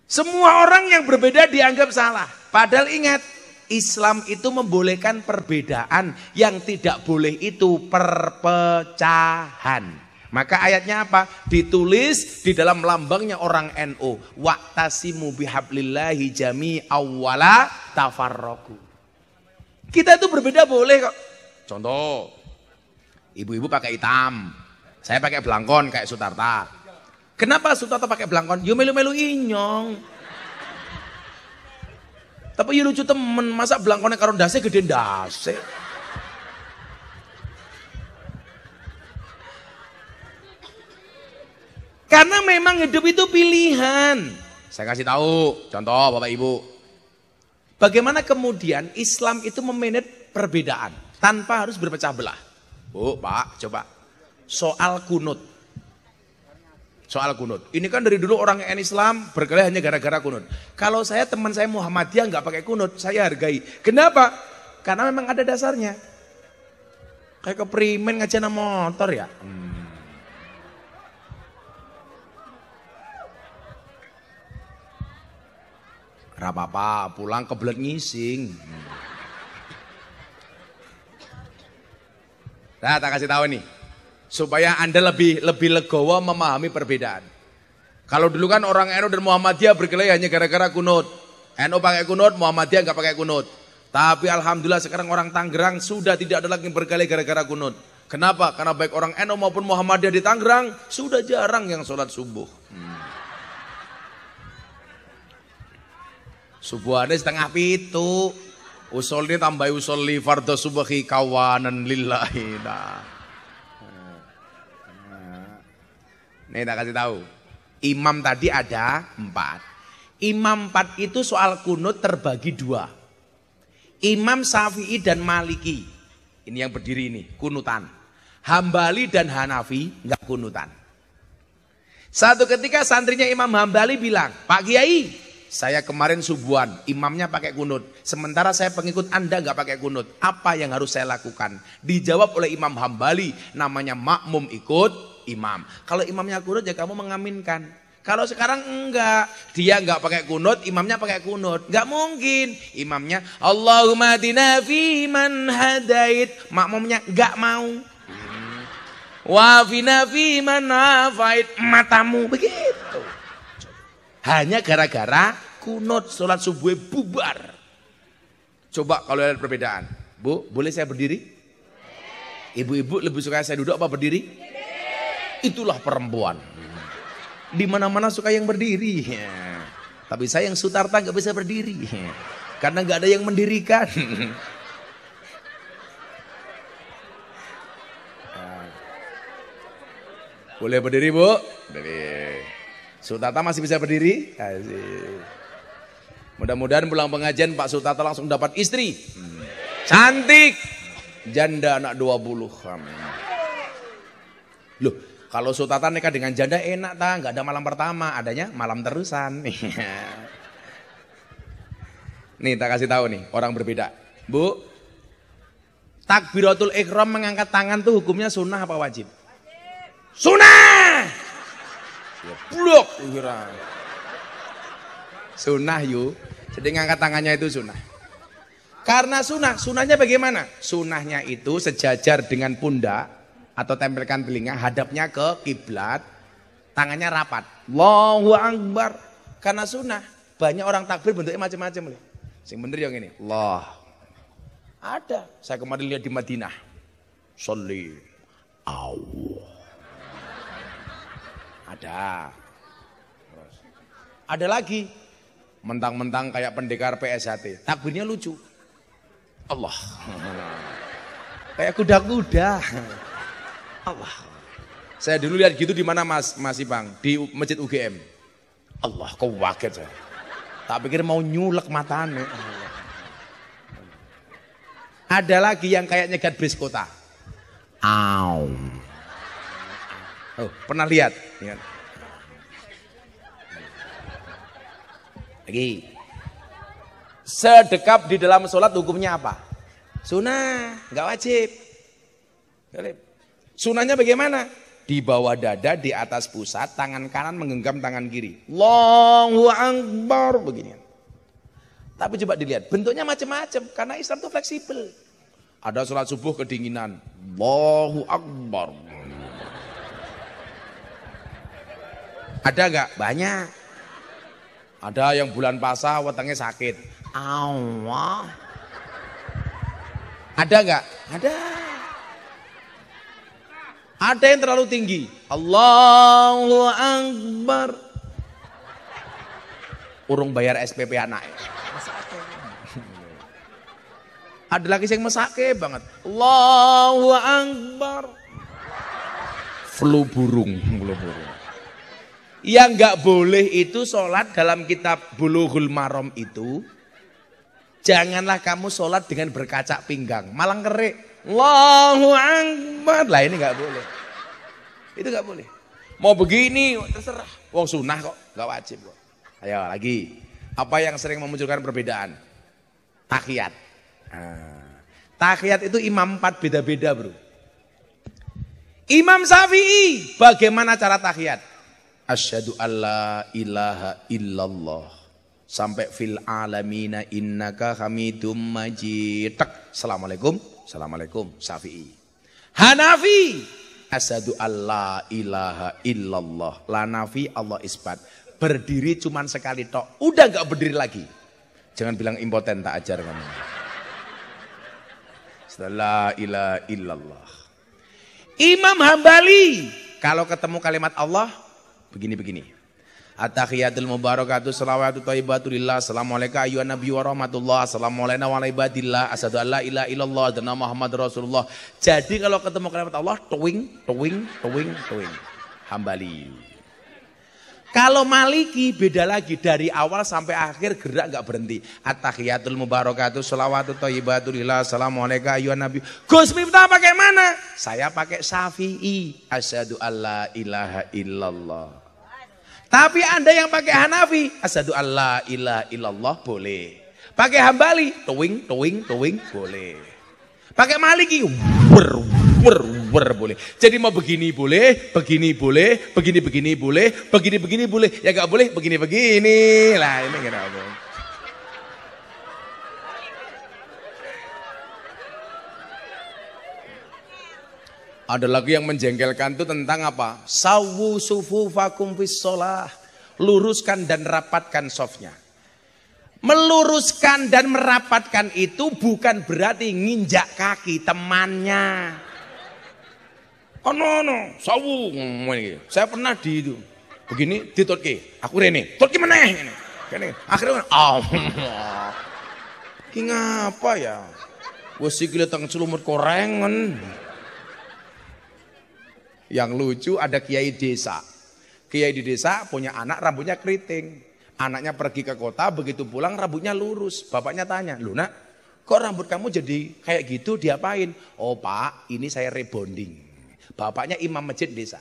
Semua orang yang berbeda dianggap salah. Padahal ingat, Islam itu membolehkan perbedaan, yang tidak boleh itu perpecahan. Maka ayatnya apa? Ditulis di dalam lambangnya orang NU. Wa'tasimu bihablillahi jami'aw wala tafarraqu. Kita itu berbeda boleh kok. Contoh, ibu-ibu pakai hitam, saya pakai belangkon kayak Sutarta. Kenapa Sutarta pakai belangkon? Yo melu-melu inyong. Tapi yo lucu temen, masa belangkonnya karo ndase gede ndase. Karena memang hidup itu pilihan. Saya kasih tahu, contoh Bapak Ibu. Bagaimana kemudian Islam itu memanage perbedaan tanpa harus berpecah belah. Bu, Pak, coba. Soal kunut. Soal kunut. Ini kan dari dulu orang Islam berkelahi hanya gara-gara kunut. Kalau saya teman saya Muhammadiyah nggak pakai kunut, saya hargai. Kenapa? Karena memang ada dasarnya. Kayak keprimen ngajana motor ya. Rapapa, pulang kebelet ngising. Nah, tak kasih tahu nih, supaya Anda lebih legowo memahami perbedaan. Kalau dulu kan orang NU dan Muhammadiyah berkelahi hanya gara-gara kunut. NU pakai kunut, Muhammadiyah nggak pakai kunut. Tapi alhamdulillah sekarang orang Tangerang sudah tidak ada lagi yang berkelahi gara-gara kunut. Kenapa? Karena baik orang NU maupun Muhammadiyah di Tangerang sudah jarang yang sholat subuh. Subuhane setengah pitu. Usul ini tambah usul li fardhu subhi kawanan lillahi. Nih tak kasih tahu. Imam tadi ada 4. Imam 4 itu soal kunut terbagi 2. Imam Syafi'i dan Maliki. Ini yang berdiri ini, kunutan. Hambali dan Hanafi enggak kunutan. Satu ketika santrinya Imam Hambali bilang, "Pak Kiai, saya kemarin subuhan, imamnya pakai kunut. Sementara saya pengikut Anda nggak pakai kunut. Apa yang harus saya lakukan?" Dijawab oleh Imam Hambali, namanya makmum ikut imam. Kalau imamnya kunut ya kamu mengaminkan. Kalau sekarang enggak, dia nggak pakai kunut, imamnya pakai kunut. Nggak mungkin. Imamnya Allahumma hadina fi man hadait. Makmumnya nggak mau. Wa fina fi man afait. Matamu begitu. Hanya gara-gara kunut sholat subuh bubar. Coba kalau lihat perbedaan. Bu, boleh saya berdiri? Ibu-ibu lebih suka saya duduk apa berdiri? Itulah perempuan. Di mana-mana suka yang berdiri. Tapi saya yang Sutarta nggak bisa berdiri. Karena nggak ada yang mendirikan. Boleh berdiri, Bu? Berdiri. Sutarta masih bisa berdiri? Mudah-mudahan pulang pengajian Pak Sutarta langsung dapat istri. Cantik. Janda anak 20. Loh, kalau Sutarta nikah dengan janda enak tak? Nggak ada malam pertama, adanya malam terusan. Nih tak kasih tahu nih, orang berbeda. Bu, takbiratul ihram mengangkat tangan tuh hukumnya sunnah apa wajib? Sunah. Ya blok kira. Sunah yuk. Jadi ngangkat tangannya itu sunnah. Karena sunnahnya bagaimana? Sunnahnya itu sejajar dengan pundak atau tempelkan telinga, hadapnya ke kiblat, tangannya rapat. Allahu Akbar. Karena sunnah, banyak orang takbir bentuknya macam-macam. Sing bener yang ini. Allah. Ada. Saya kemarin lihat di Madinah. Sholli. Allah. Ada. Ada lagi. Mentang-mentang kayak pendekar PSHT. Takbirnya lucu. Allah. Kayak kuda-kuda. Allah. Saya dulu lihat gitu di mana Mas Ipang? Di Masjid UGM. Allah, kok waget saya. Tak pikir mau nyulek matanya. Ada lagi yang kayak nyegat bis kota. Au. Oh, pernah lihat? Lagi. Sedekap di dalam sholat hukumnya apa? Sunnah, nggak wajib. Sunnahnya bagaimana? Di bawah dada, di atas pusat, tangan kanan menggenggam tangan kiri. Allahu Akbar begini. Tapi coba dilihat, bentuknya macam-macam karena Islam itu fleksibel. Ada sholat subuh kedinginan. Allahu Akbar. Ada nggak? Banyak. Ada yang bulan puasa wetenge sakit. Allah. Ada nggak? Ada. Ada yang terlalu tinggi. Allahu Akbar. Urung bayar SPP anak. Ada lagi yang mesake banget. Allahu Akbar. Flu burung. Yang nggak boleh itu sholat dalam kitab Bulughul Maram itu. Janganlah kamu sholat dengan berkaca pinggang. Malang kerik. Allahu Akbar. Lah ini nggak boleh. Itu nggak boleh. Mau begini terserah. Wong sunnah kok, nggak wajib kok. Ayo lagi. Apa yang sering memunculkan perbedaan? Tahiyat. Tahiyat itu imam 4 beda-beda bro. Imam Syafi'i bagaimana cara tahiyat? Asyhadu alla ilaha illallah sampai fil alamina innaka hamidum majid. Assalamualaikum. Assalamualaikum. Syafi'i. Hanafi asyhadu alla ilaha illallah. La nafi Allah isbat. Berdiri cuman sekali tok. Udah enggak berdiri lagi. Jangan bilang impoten, tak ajar kamu. La ilaha illallah. Imam Hambali kalau ketemu kalimat Allah begini-begini. At-tahiyatul mubarakatuh shalawatu thayyibatu lillah. Assalamualaikum ayyuhan nabiyyu wa rahmatullah. Assalamualaikum wa ibadillah. Asyhadu an la ilaha illallah dan Muhammad Rasulullah. Jadi kalau ketemu kalimat Allah tuwing. Hambali. Kalau Maliki beda lagi, dari awal sampai akhir gerak nggak berhenti. At-tahiyatul mubarakatuh shalawatu thayyibatu lillah. Assalamualaikum ayyuhan nabiyyu. Gus Miftah pakai mana? Saya pakai Syafi'i. Asyhadu an la ilaha illallah. Tapi Anda yang pakai Hanafi, asyhadu alla ilaha illallah boleh. Pakai Hambali, tuwing boleh. Pakai Maliki, wer boleh. Jadi mau begini boleh, begini boleh, begini boleh, begini boleh. Ya enggak boleh begini. Lah ini kenapa? Ada lagi yang menjengkelkan itu tentang apa? Sawu sufufakum fis shalah. Luruskan dan rapatkan sofnya. Meluruskan dan merapatkan itu bukan berarti nginjak kaki temannya. Oh no, sawu. Saya pernah di itu. Begini ditutke. Aku rene. Tutke meneh ngene. Kene. Akhirnya ki ngapa ya? Wes sikile teng celumut korengen. Yang lucu ada kiai desa. Kiai di desa punya anak rambutnya keriting. Anaknya pergi ke kota, begitu pulang rambutnya lurus. Bapaknya tanya, "Loh nak, kok rambut kamu jadi kayak gitu, diapain?" "Oh pak, ini saya rebonding." Bapaknya imam masjid desa.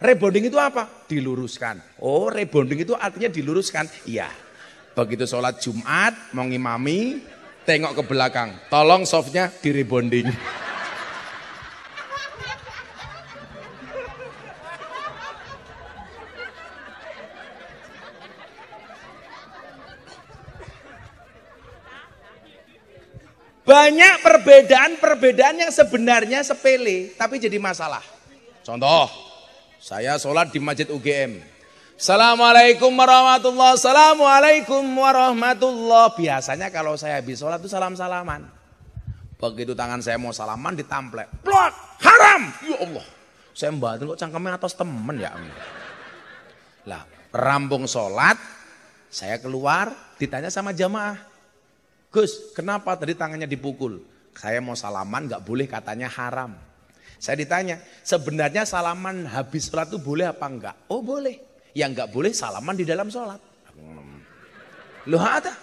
Rebonding itu apa? Diluruskan. Oh rebonding itu artinya diluruskan. Iya. Begitu sholat Jumat, mau ngimami, tengok ke belakang. Tolong softnya di rebonding. Banyak perbedaan-perbedaan yang sebenarnya sepele tapi jadi masalah. Contoh, saya sholat di Masjid UGM. Assalamualaikum warahmatullahi wabarakatuh. Assalamualaikum warahmatullahi wabarakatuh. Biasanya kalau saya habis sholat itu salam-salaman. Begitu tangan saya mau salaman ditamplek. Plot, haram. Ya Allah. Saya membantu kok cangkemnya atas temen ya. Lah, rampung sholat, saya keluar, ditanya sama jamaah. Gus, kenapa tadi tangannya dipukul? Saya mau salaman, gak boleh, katanya haram. Saya ditanya, sebenarnya salaman habis sholat itu boleh apa enggak? Oh boleh. Yang gak boleh salaman di dalam sholat. Loh ada?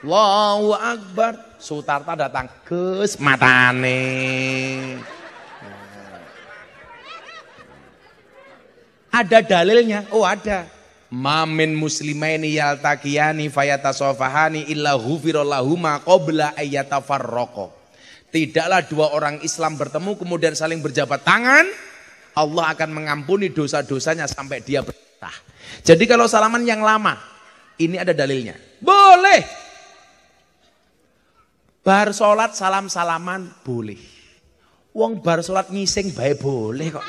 Allahu Akbar. Sutarta datang, Gus matane. Ada dalilnya? Oh ada. Mamin muslimaini yaltaqiyani fayatasofahani illa ghufirallahuma qabla ayyatafarraqa. Tidaklah dua orang Islam bertemu kemudian saling berjabat tangan, Allah akan mengampuni dosa-dosanya sampai dia berpisah. Jadi kalau salaman yang lama, ini ada dalilnya. Boleh. Bar sholat salam-salaman boleh. Wong bar sholat ngising bae boleh kok.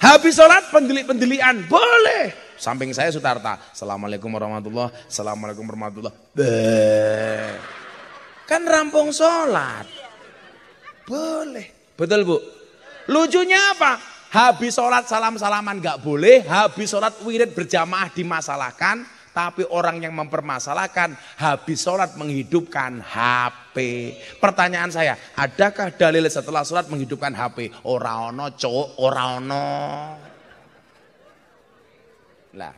Habis sholat pendelik-pendelian boleh. Samping saya Sutarta. Assalamualaikum warahmatullahi wabarakatuh. Assalamualaikum warahmatullahi wabarakatuh. Kan rampung sholat. Boleh. Betul Bu? Lucunya apa? Habis sholat salam-salaman gak boleh. Habis sholat wirid berjamaah dimasalahkan. Tapi orang yang mempermasalahkan habis sholat menghidupkan HP. Pertanyaan saya, adakah dalil setelah sholat menghidupkan HP? Ora ono cowok, ora ono. Lah,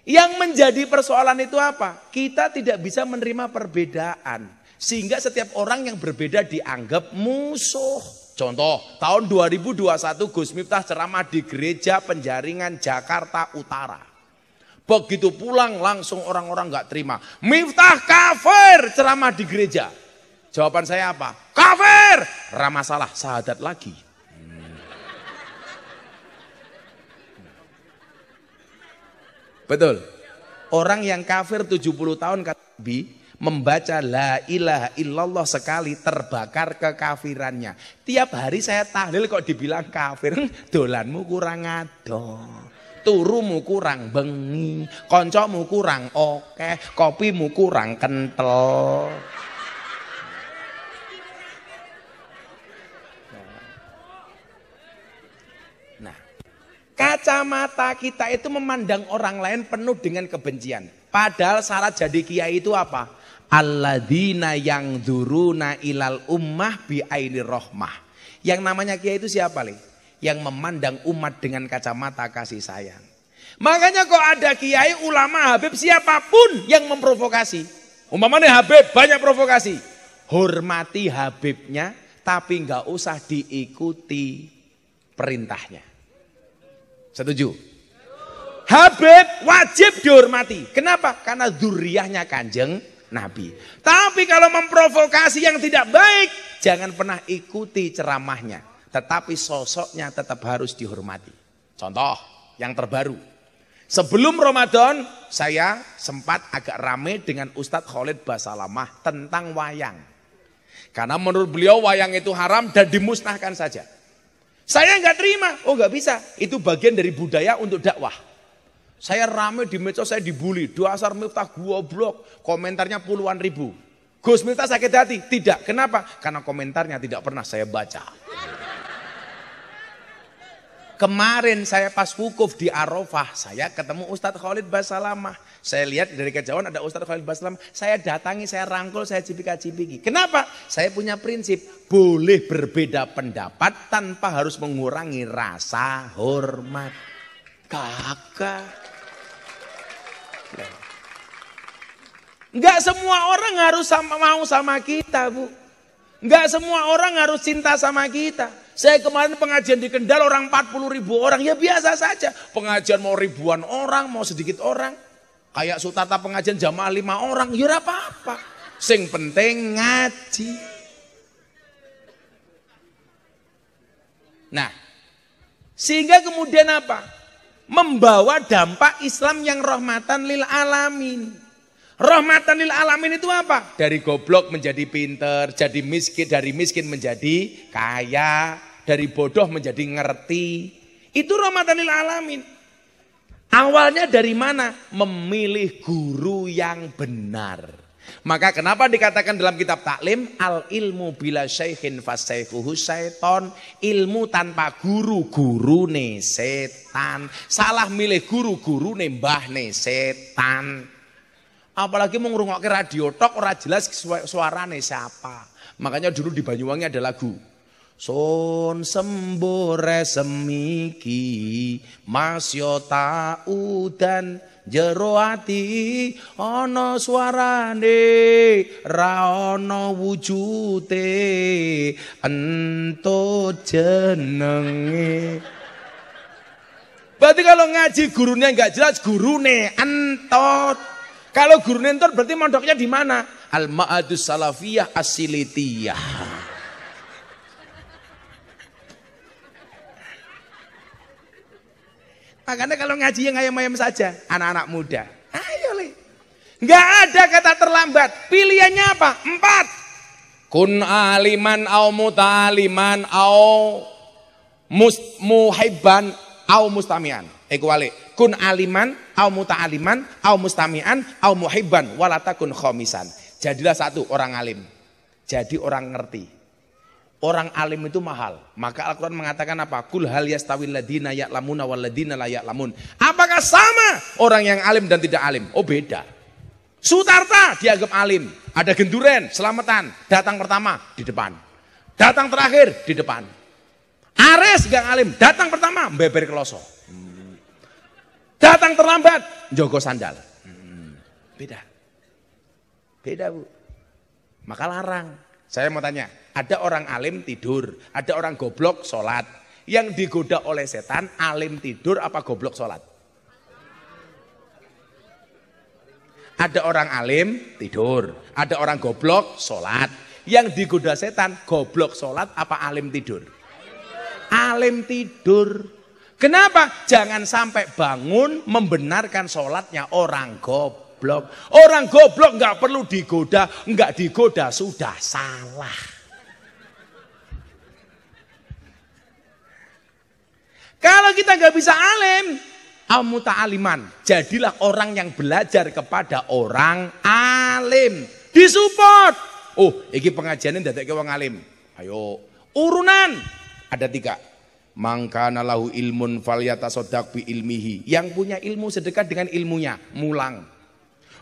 yang menjadi persoalan itu apa? Kita tidak bisa menerima perbedaan. Sehingga setiap orang yang berbeda dianggap musuh. Contoh, tahun 2021 Gus Miftah ceramah di Gereja Penjaringan Jakarta Utara. Begitu pulang langsung orang-orang gak terima. Miftah kafir ceramah di gereja. Jawaban saya apa? Kafir. Ramah salah, syahadat lagi. Betul. Orang yang kafir 70 tahun kata Nabi, membaca la ilaha illallah sekali terbakar kekafirannya. Tiap hari saya tahlil kok dibilang kafir. Dolanmu kurang adoh. Turumu kurang bengi, koncomu kurang oke, kopimu kurang kental. Nah, kacamata kita itu memandang orang lain penuh dengan kebencian. Padahal syarat jadi kiai itu apa? Alladzina yang dzuruna ilal ummah bi ainir rahmah. Yang namanya kiai itu siapa, Le? Yang memandang umat dengan kacamata kasih sayang. Makanya kok ada kiai, ulama, habib, siapapun yang memprovokasi. Umpamanya habib banyak provokasi. Hormati habibnya tapi nggak usah diikuti perintahnya. Setuju? Habib wajib dihormati. Kenapa? Karena dzurriyahnya Kanjeng Nabi. Tapi kalau memprovokasi yang tidak baik, jangan pernah ikuti ceramahnya. Tetapi sosoknya tetap harus dihormati. Contoh yang terbaru. Sebelum Ramadan saya sempat agak rame dengan Ustadz Khalid Basalamah tentang wayang. Karena menurut beliau wayang itu haram dan dimusnahkan saja. Saya nggak terima. Oh nggak bisa. Itu bagian dari budaya untuk dakwah. Saya rame di medsos, saya dibully. Dasar Miftah goblok. Komentarnya puluhan ribu. Gus Miftah sakit hati? Tidak. Kenapa? Karena komentarnya tidak pernah saya baca. Kemarin saya pas wukuf di Arafah, saya ketemu Ustadz Khalid Basalamah. Saya lihat dari kejauhan ada Ustadz Khalid Basalamah. Saya datangi, saya rangkul, saya cipika-cipiki. Kenapa? Saya punya prinsip, boleh berbeda pendapat tanpa harus mengurangi rasa hormat. Kakak. Enggak semua orang harus mau sama kita, Bu. Enggak semua orang harus cinta sama kita. Saya kemarin pengajian di Kendal orang 40.000 orang, ya biasa saja. Pengajian mau ribuan orang, mau sedikit orang. Kayak Sutarta pengajian jamaah 5 orang, ya apa-apa. Sing penting ngaji. Nah, sehingga kemudian apa? Membawa dampak Islam yang rahmatan lil alamin. Rahmatan lil alamin itu apa? Dari goblok menjadi pinter, jadi miskin, dari miskin menjadi kaya, dari bodoh menjadi ngerti. Itu rahmatan lil alamin. Awalnya dari mana? Memilih guru yang benar. Maka kenapa dikatakan dalam kitab taklim, al ilmu bila syaihin fasyaihuhu syaiton, ilmu tanpa guru, gurune setan. Salah milih guru, gurune mbahne setan. Apalagi mau ngrungokke radio tok ora jelas suarane siapa. Makanya dulu di Banyuwangi ada lagu. Son sembore semiki masyo taudan jero ati ana suarane ra ana wujute ento jenenge. Berarti kalau ngaji gurunya enggak jelas, gurune entot. Kalau guru nentor berarti mondoknya di mana? Al-Ma'adus Salafiyah As-Silitiyah. Makanya kalau ngaji yang ayam-ayam saja, anak-anak muda. Ayo li. Nggak ada kata terlambat. Pilihannya apa? 4. Kun aliman au muta'aliman au muhibban au mustamian. Ekuali. Kun aliman au muta'aliman au mustami'an au muhibban walatakun khomisan. Jadilah satu orang alim. Jadi orang ngerti. Orang alim itu mahal. Maka Al-Quran mengatakan apa? Kul hal yastawil ladina ya'lamuna wal ladina la ya'lamun. Apakah sama orang yang alim dan tidak alim? Oh beda. Sutarta dianggap alim. Ada genduren, selamatan. Datang pertama di depan. Datang terakhir di depan. Ares yang alim. Datang pertama beber keloso. Datang terlambat, jogo sandal. Beda. Beda bu. Maka larang. Saya mau tanya, ada orang alim tidur, ada orang goblok sholat. Yang digoda oleh setan, alim tidur apa goblok sholat? Ada orang alim tidur, ada orang goblok sholat. Yang digoda setan, goblok sholat apa alim tidur? Alim tidur. Kenapa? Jangan sampai bangun membenarkan sholatnya orang goblok. Orang goblok nggak perlu digoda, nggak digoda sudah salah. Kalau kita nggak bisa alim, al-muta'aliman, jadilah orang yang belajar kepada orang alim. Disupport. Oh, iki pengajiannya dadekke wong alim. Ayo, urunan ada 3. Mangkana lahu ilmun falyatasaddaq bi ilmihi. Yang punya ilmu sedekah dengan ilmunya, mulang.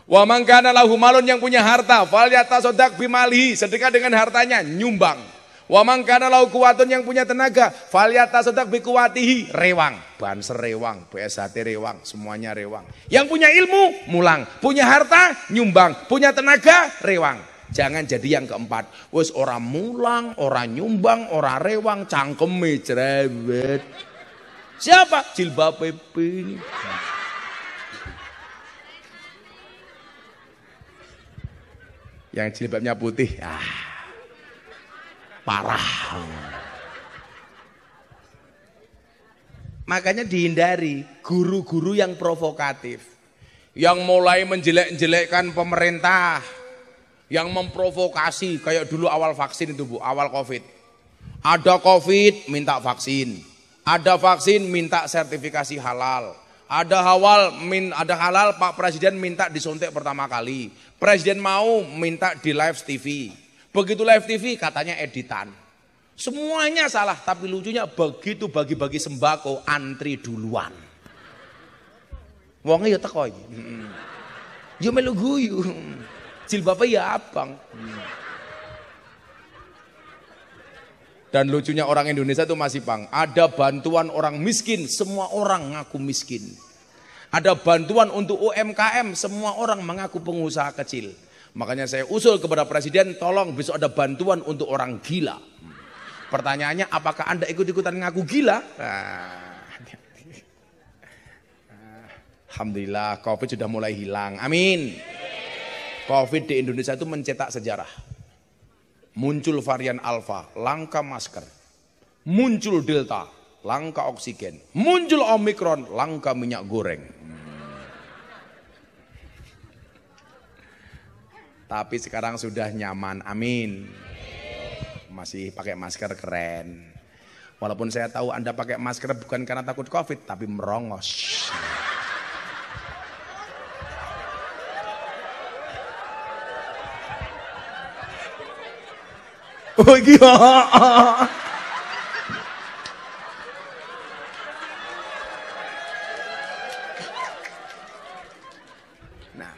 Wa mangkana lahu malun, yang punya harta, falyatasaddaq bi malihi, sedekah dengan hartanya, nyumbang. Wa mangkana lahu kuwatun, yang punya tenaga, falyatasaddaq bi kuwatihi, rewang, banser rewang, BSHT rewang, semuanya rewang. Yang punya ilmu, mulang, punya harta, nyumbang, punya tenaga, rewang. Jangan jadi yang keempat. Wes orang mulang, orang nyumbang, orang rewang, cangkeme cerewet. Siapa? Jilbabe pink. Yang jilbabnya putih, parah. Makanya dihindari guru-guru yang provokatif, yang mulai menjelek-jelekkan pemerintah, yang memprovokasi kayak dulu awal vaksin itu bu, awal COVID. Ada COVID minta vaksin, ada vaksin minta sertifikasi halal, ada halal Pak Presiden minta disuntik pertama kali. Presiden mau minta di live TV. Begitu live TV katanya editan. Semuanya salah, tapi lucunya begitu bagi-bagi sembako antri duluan. Wongnya ya teko iki. Yo melu guyu. Jilbabnya ya abang. Dan lucunya orang Indonesia itu masih bang, ada bantuan orang miskin, semua orang ngaku miskin. Ada bantuan untuk UMKM, semua orang mengaku pengusaha kecil. Makanya saya usul kepada Presiden, tolong besok ada bantuan untuk orang gila. Pertanyaannya, apakah Anda ikut-ikutan ngaku gila? Alhamdulillah, COVID sudah mulai hilang. Amin. COVID di Indonesia itu mencetak sejarah. Muncul varian Alpha, langka masker. Muncul Delta, langka oksigen. Muncul Omikron, langka minyak goreng. Tapi sekarang sudah nyaman, amin. Masih pakai masker keren. Walaupun saya tahu Anda pakai masker bukan karena takut COVID, tapi merongos. Oh iya. Nah,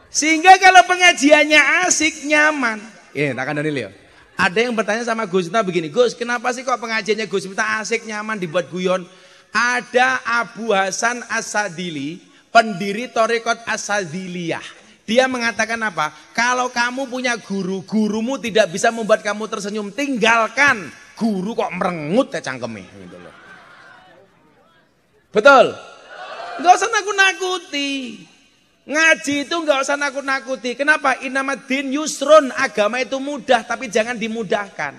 sehingga kalau pengajiannya asik, nyaman. Tak kandani Leo. Ada yang bertanya sama Gus Miftah begini, Gus, kenapa sih kok pengajiannya Gus Miftah asik, nyaman, dibuat guyon? Ada Abu Hasan As-Sadili, pendiri Thariqat As-Sadiliyah. Dia mengatakan apa? Kalau kamu punya guru, gurumu tidak bisa membuat kamu tersenyum, tinggalkan. Guru kok merengut ya cangkeme. Gitu loh. Betul? Gak usah nakut-nakuti. Ngaji itu gak usah nakut-nakuti. Kenapa? Innamadin yusrun. Agama itu mudah tapi jangan dimudahkan.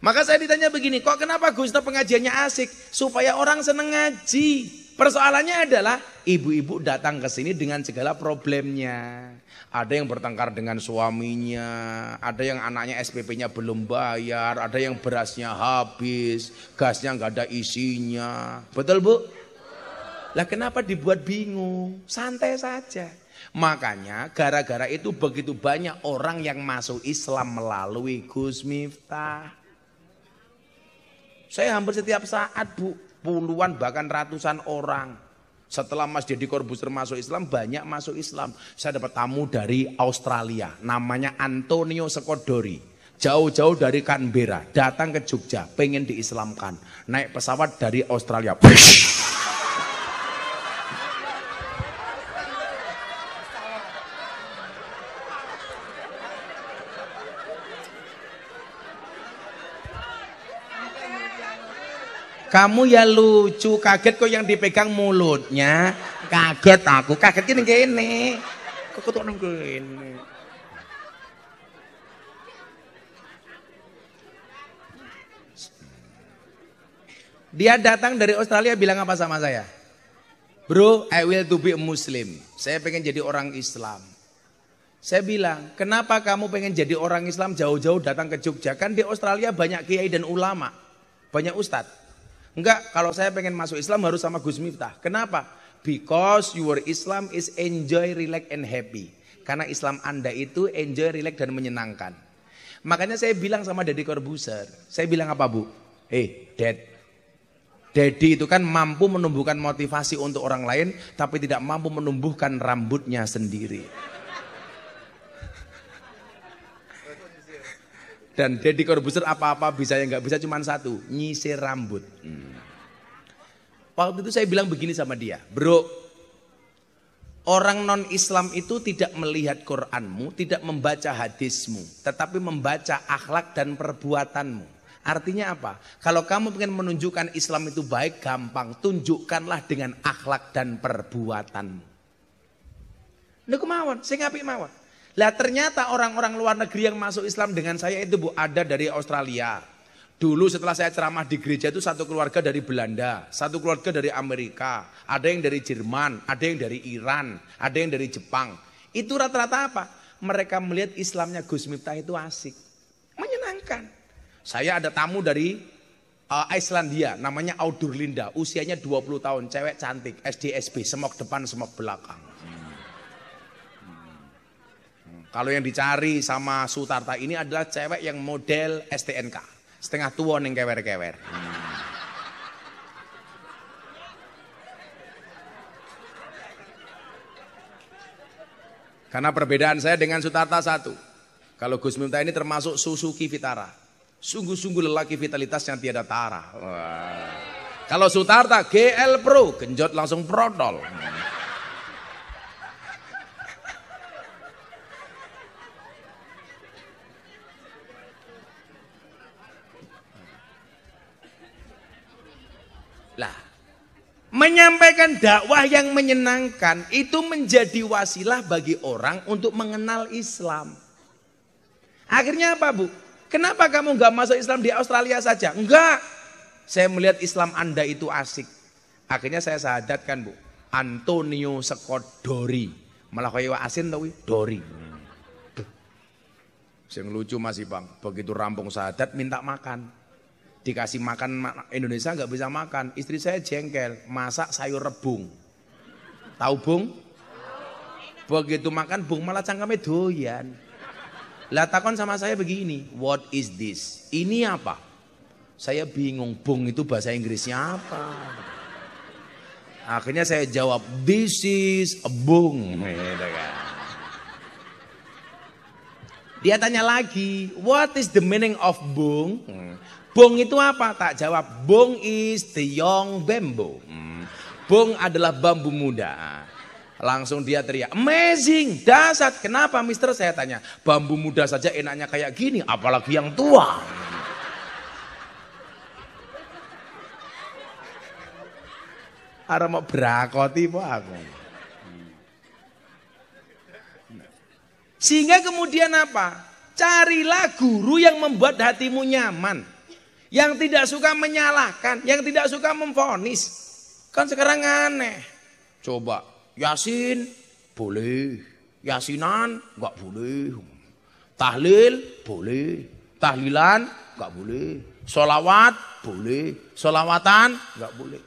Maka saya ditanya begini, kok kenapa Gus pengajiannya asik? Supaya orang seneng ngaji. Persoalannya adalah ibu-ibu datang ke sini dengan segala problemnya. Ada yang bertengkar dengan suaminya, ada yang anaknya SPP-nya belum bayar, ada yang berasnya habis, gasnya nggak ada isinya. Betul Bu? Lah kenapa dibuat bingung? Santai saja. Makanya gara-gara itu begitu banyak orang yang masuk Islam melalui Gus Miftah. Saya hampir setiap saat Bu, puluhan bahkan ratusan orang. Setelah Mas Deddy Corbuzier masuk Islam, banyak masuk Islam. Saya dapat tamu dari Australia, namanya Antonio Sekodori. Jauh-jauh dari Canberra, datang ke Jogja, pengen diislamkan. Naik pesawat dari Australia. Kamu ya lucu, kaget kok yang dipegang mulutnya. Kaget aku, kaget gini. Kok ketok nang kene. Dia datang dari Australia bilang apa sama saya? Bro, I will to be a Muslim. Saya pengen jadi orang Islam. Saya bilang, kenapa kamu pengen jadi orang Islam jauh-jauh datang ke Jogja? Kan di Australia banyak kiai dan ulama, banyak ustadz. Enggak, kalau saya pengen masuk Islam harus sama Gus Miftah. Kenapa? Because your Islam is enjoy, relax, and happy. Karena Islam Anda itu enjoy, relax, dan menyenangkan. Makanya saya bilang sama Deddy Corbuzier. Saya bilang apa Bu? Dad. Daddy itu kan mampu menumbuhkan motivasi untuk orang lain, tapi tidak mampu menumbuhkan rambutnya sendiri. Dan Deddy Corbuzier apa-apa bisa, yang nggak bisa cuma satu, nyisir rambut. Waktu itu saya bilang begini sama dia, bro, orang non-Islam itu tidak melihat Quranmu, tidak membaca hadismu, tetapi membaca akhlak dan perbuatanmu. Artinya apa? Kalau kamu ingin menunjukkan Islam itu baik, gampang, tunjukkanlah dengan akhlak dan perbuatanmu. Ini kemauan, saya ngapik mawon. Lah ternyata orang-orang luar negeri yang masuk Islam dengan saya itu Bu, ada dari Australia. Dulu setelah saya ceramah di gereja itu satu keluarga dari Belanda, satu keluarga dari Amerika, ada yang dari Jerman, ada yang dari Iran, ada yang dari Jepang. Itu rata-rata apa? Mereka melihat Islamnya Gus Miftah itu asik, menyenangkan. Saya ada tamu dari Islandia, namanya Audur Linda, usianya 20 tahun, cewek cantik, SD SB, semok depan, semok belakang. Kalau yang dicari sama Sutarta ini adalah cewek yang model STNK. Setengah tua yang kewer-kewer. Karena perbedaan saya dengan Sutarta satu. Kalau Gus Miftah ini termasuk Suzuki Vitara. Sungguh-sungguh lelaki vitalitas yang tiada tara. Wah. Kalau Sutarta GL Pro, genjot langsung prodol. Lah, menyampaikan dakwah yang menyenangkan itu menjadi wasilah bagi orang untuk mengenal Islam. Akhirnya apa Bu? Kenapa kamu nggak masuk Islam di Australia saja? Enggak, saya melihat Islam Anda itu asik. Akhirnya saya sahadatkan Bu, Antonio Sekodori. Malah kaya asin tau Dori. Yang lucu Mas Ipang, begitu rampung syahadat minta makan. Dikasih makan Indonesia nggak bisa makan. Istri saya jengkel, masak sayur rebung. Tahu bung? Begitu makan bung malah cangkeme doyan. Lah takon sama saya begini, what is this? Ini apa? Saya bingung, bung itu bahasa Inggrisnya apa? Akhirnya saya jawab, this is a bung. Dia tanya lagi, what is the meaning of bung? Bung itu apa? Tak jawab, bung is the young bamboo. Bung adalah bambu muda. Langsung dia teriak, amazing, dahsyat. Kenapa mister? Saya tanya, bambu muda saja enaknya kayak gini, apalagi yang tua. Arep mau berakoti po aku. Sehingga kemudian apa? Carilah guru yang membuat hatimu nyaman. Yang tidak suka menyalahkan, yang tidak suka memvonis. Kan sekarang aneh. Coba, Yasin boleh, Yasinan enggak boleh. Tahlil boleh, tahlilan enggak boleh. Sholawat boleh, sholawatan enggak boleh.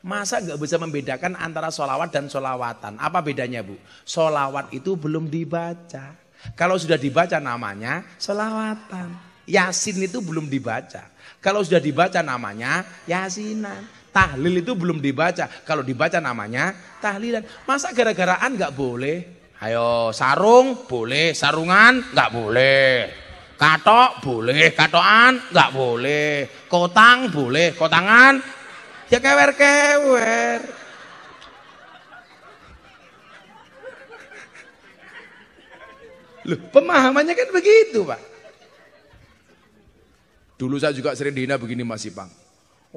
Masa enggak bisa membedakan antara sholawat dan sholawatan? Apa bedanya Bu? Sholawat itu belum dibaca. Kalau sudah dibaca namanya sholawatan. Yasin itu belum dibaca. Kalau sudah dibaca namanya yasinan. Tahlil itu belum dibaca. Kalau dibaca namanya tahlilan. Masa gara-garaan enggak boleh? Ayo, sarung boleh, sarungan enggak boleh. Katok boleh, katokan enggak boleh. Kotang boleh, kotangan ya kewer-kewer. Loh, pemahamannya kan begitu, Pak. Dulu saya juga sering dihina begini Mas Ipang.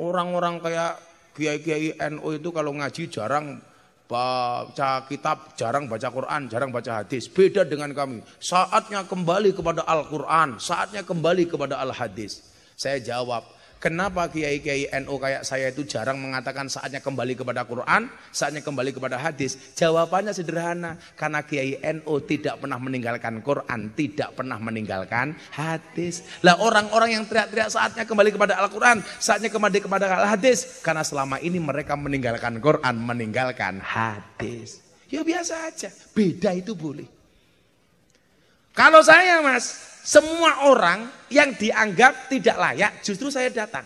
Orang-orang kayak kiai-kiai NU itu kalau ngaji jarang baca kitab, jarang baca Quran, jarang baca hadis. Beda dengan kami. Saatnya kembali kepada Al-Quran, saatnya kembali kepada Al-Hadis. Saya jawab, kenapa kiai-kiai NU kayak saya itu jarang mengatakan saatnya kembali kepada Quran, saatnya kembali kepada hadis? Jawabannya sederhana, karena kiai NU tidak pernah meninggalkan Quran, tidak pernah meninggalkan hadis. Lah orang-orang yang teriak-teriak saatnya kembali kepada Al-Quran, saatnya kembali kepada Al-Hadis, karena selama ini mereka meninggalkan Quran, meninggalkan hadis. Ya biasa aja, beda itu boleh. Kalau saya Mas, semua orang yang dianggap tidak layak justru saya datang.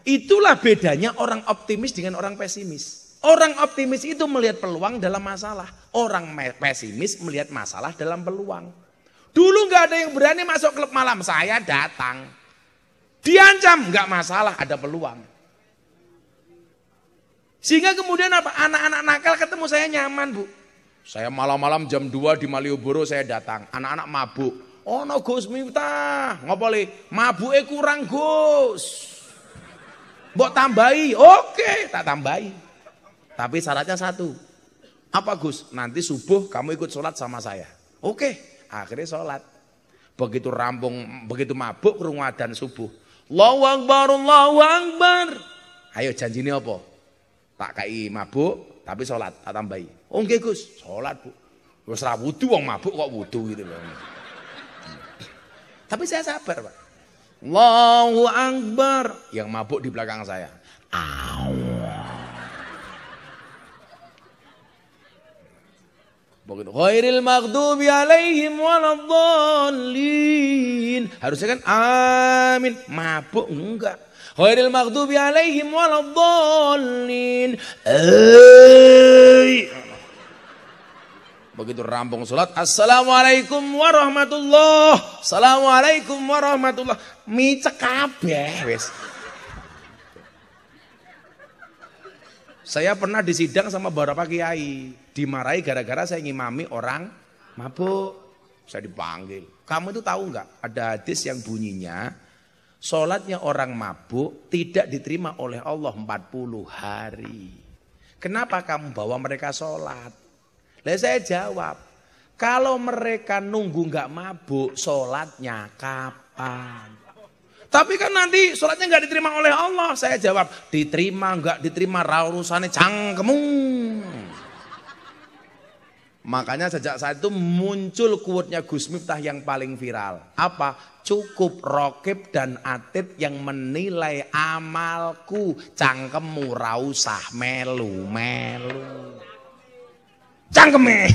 Itulah bedanya orang optimis dengan orang pesimis. Orang optimis itu melihat peluang dalam masalah. Orang pesimis melihat masalah dalam peluang. Dulu nggak ada yang berani masuk klub malam, saya datang. Diancam, nggak masalah, ada peluang. Sehingga kemudian apa? Anak-anak nakal ketemu saya nyaman Bu. Saya malam-malam jam 2 di Malioboro saya datang. Anak-anak mabuk. Oh no Gus Miftah, ngopoli mabuke kurang Gus. Mbok tambahi, oke, tak tambahi. Tapi syaratnya satu. Apa Gus? Nanti subuh kamu ikut sholat sama saya. Oke, akhirnya sholat. Begitu rampung, begitu mabuk krungu adzan subuh. Allahu Akbar, Allahu Akbar. Ayo janjine apa? Tak kai mabuk, tapi sholat, tak tambahi. Oh nggih Gus, sholat Bu. Wis ra wudu wong mabuk kok wudu gitu loh. Tapi saya sabar Pak. Allahu Akbar. Yang mabuk di belakang saya. Begitu. Ghairil maghdubi alaihim waladdallin. Harusnya kan amin. Mabuk enggak. Ghairil maghdubi alaihim waladdallin. Begitu rampung sholat, assalamualaikum warahmatullah, assalamualaikum warahmatullah, micek kabeh wis. Saya pernah disidang sama beberapa kiai, dimarahi gara-gara saya ngimami orang mabuk. Saya dipanggil, kamu itu tahu nggak? Ada hadis yang bunyinya, sholatnya orang mabuk tidak diterima oleh Allah 40 hari. Kenapa kamu bawa mereka sholat? Lah saya jawab, kalau mereka nunggu nggak mabuk, sholatnya kapan? Tapi kan nanti sholatnya nggak diterima oleh Allah. Saya jawab, diterima nggak diterima, ra urusane cangkemmu. Makanya sejak saat itu muncul quote-nya Gus Miftah yang paling viral. Apa? Cukup Rokib dan Atid yang menilai amalku, cangkemmu ra usah melu-melu. Cangkeme.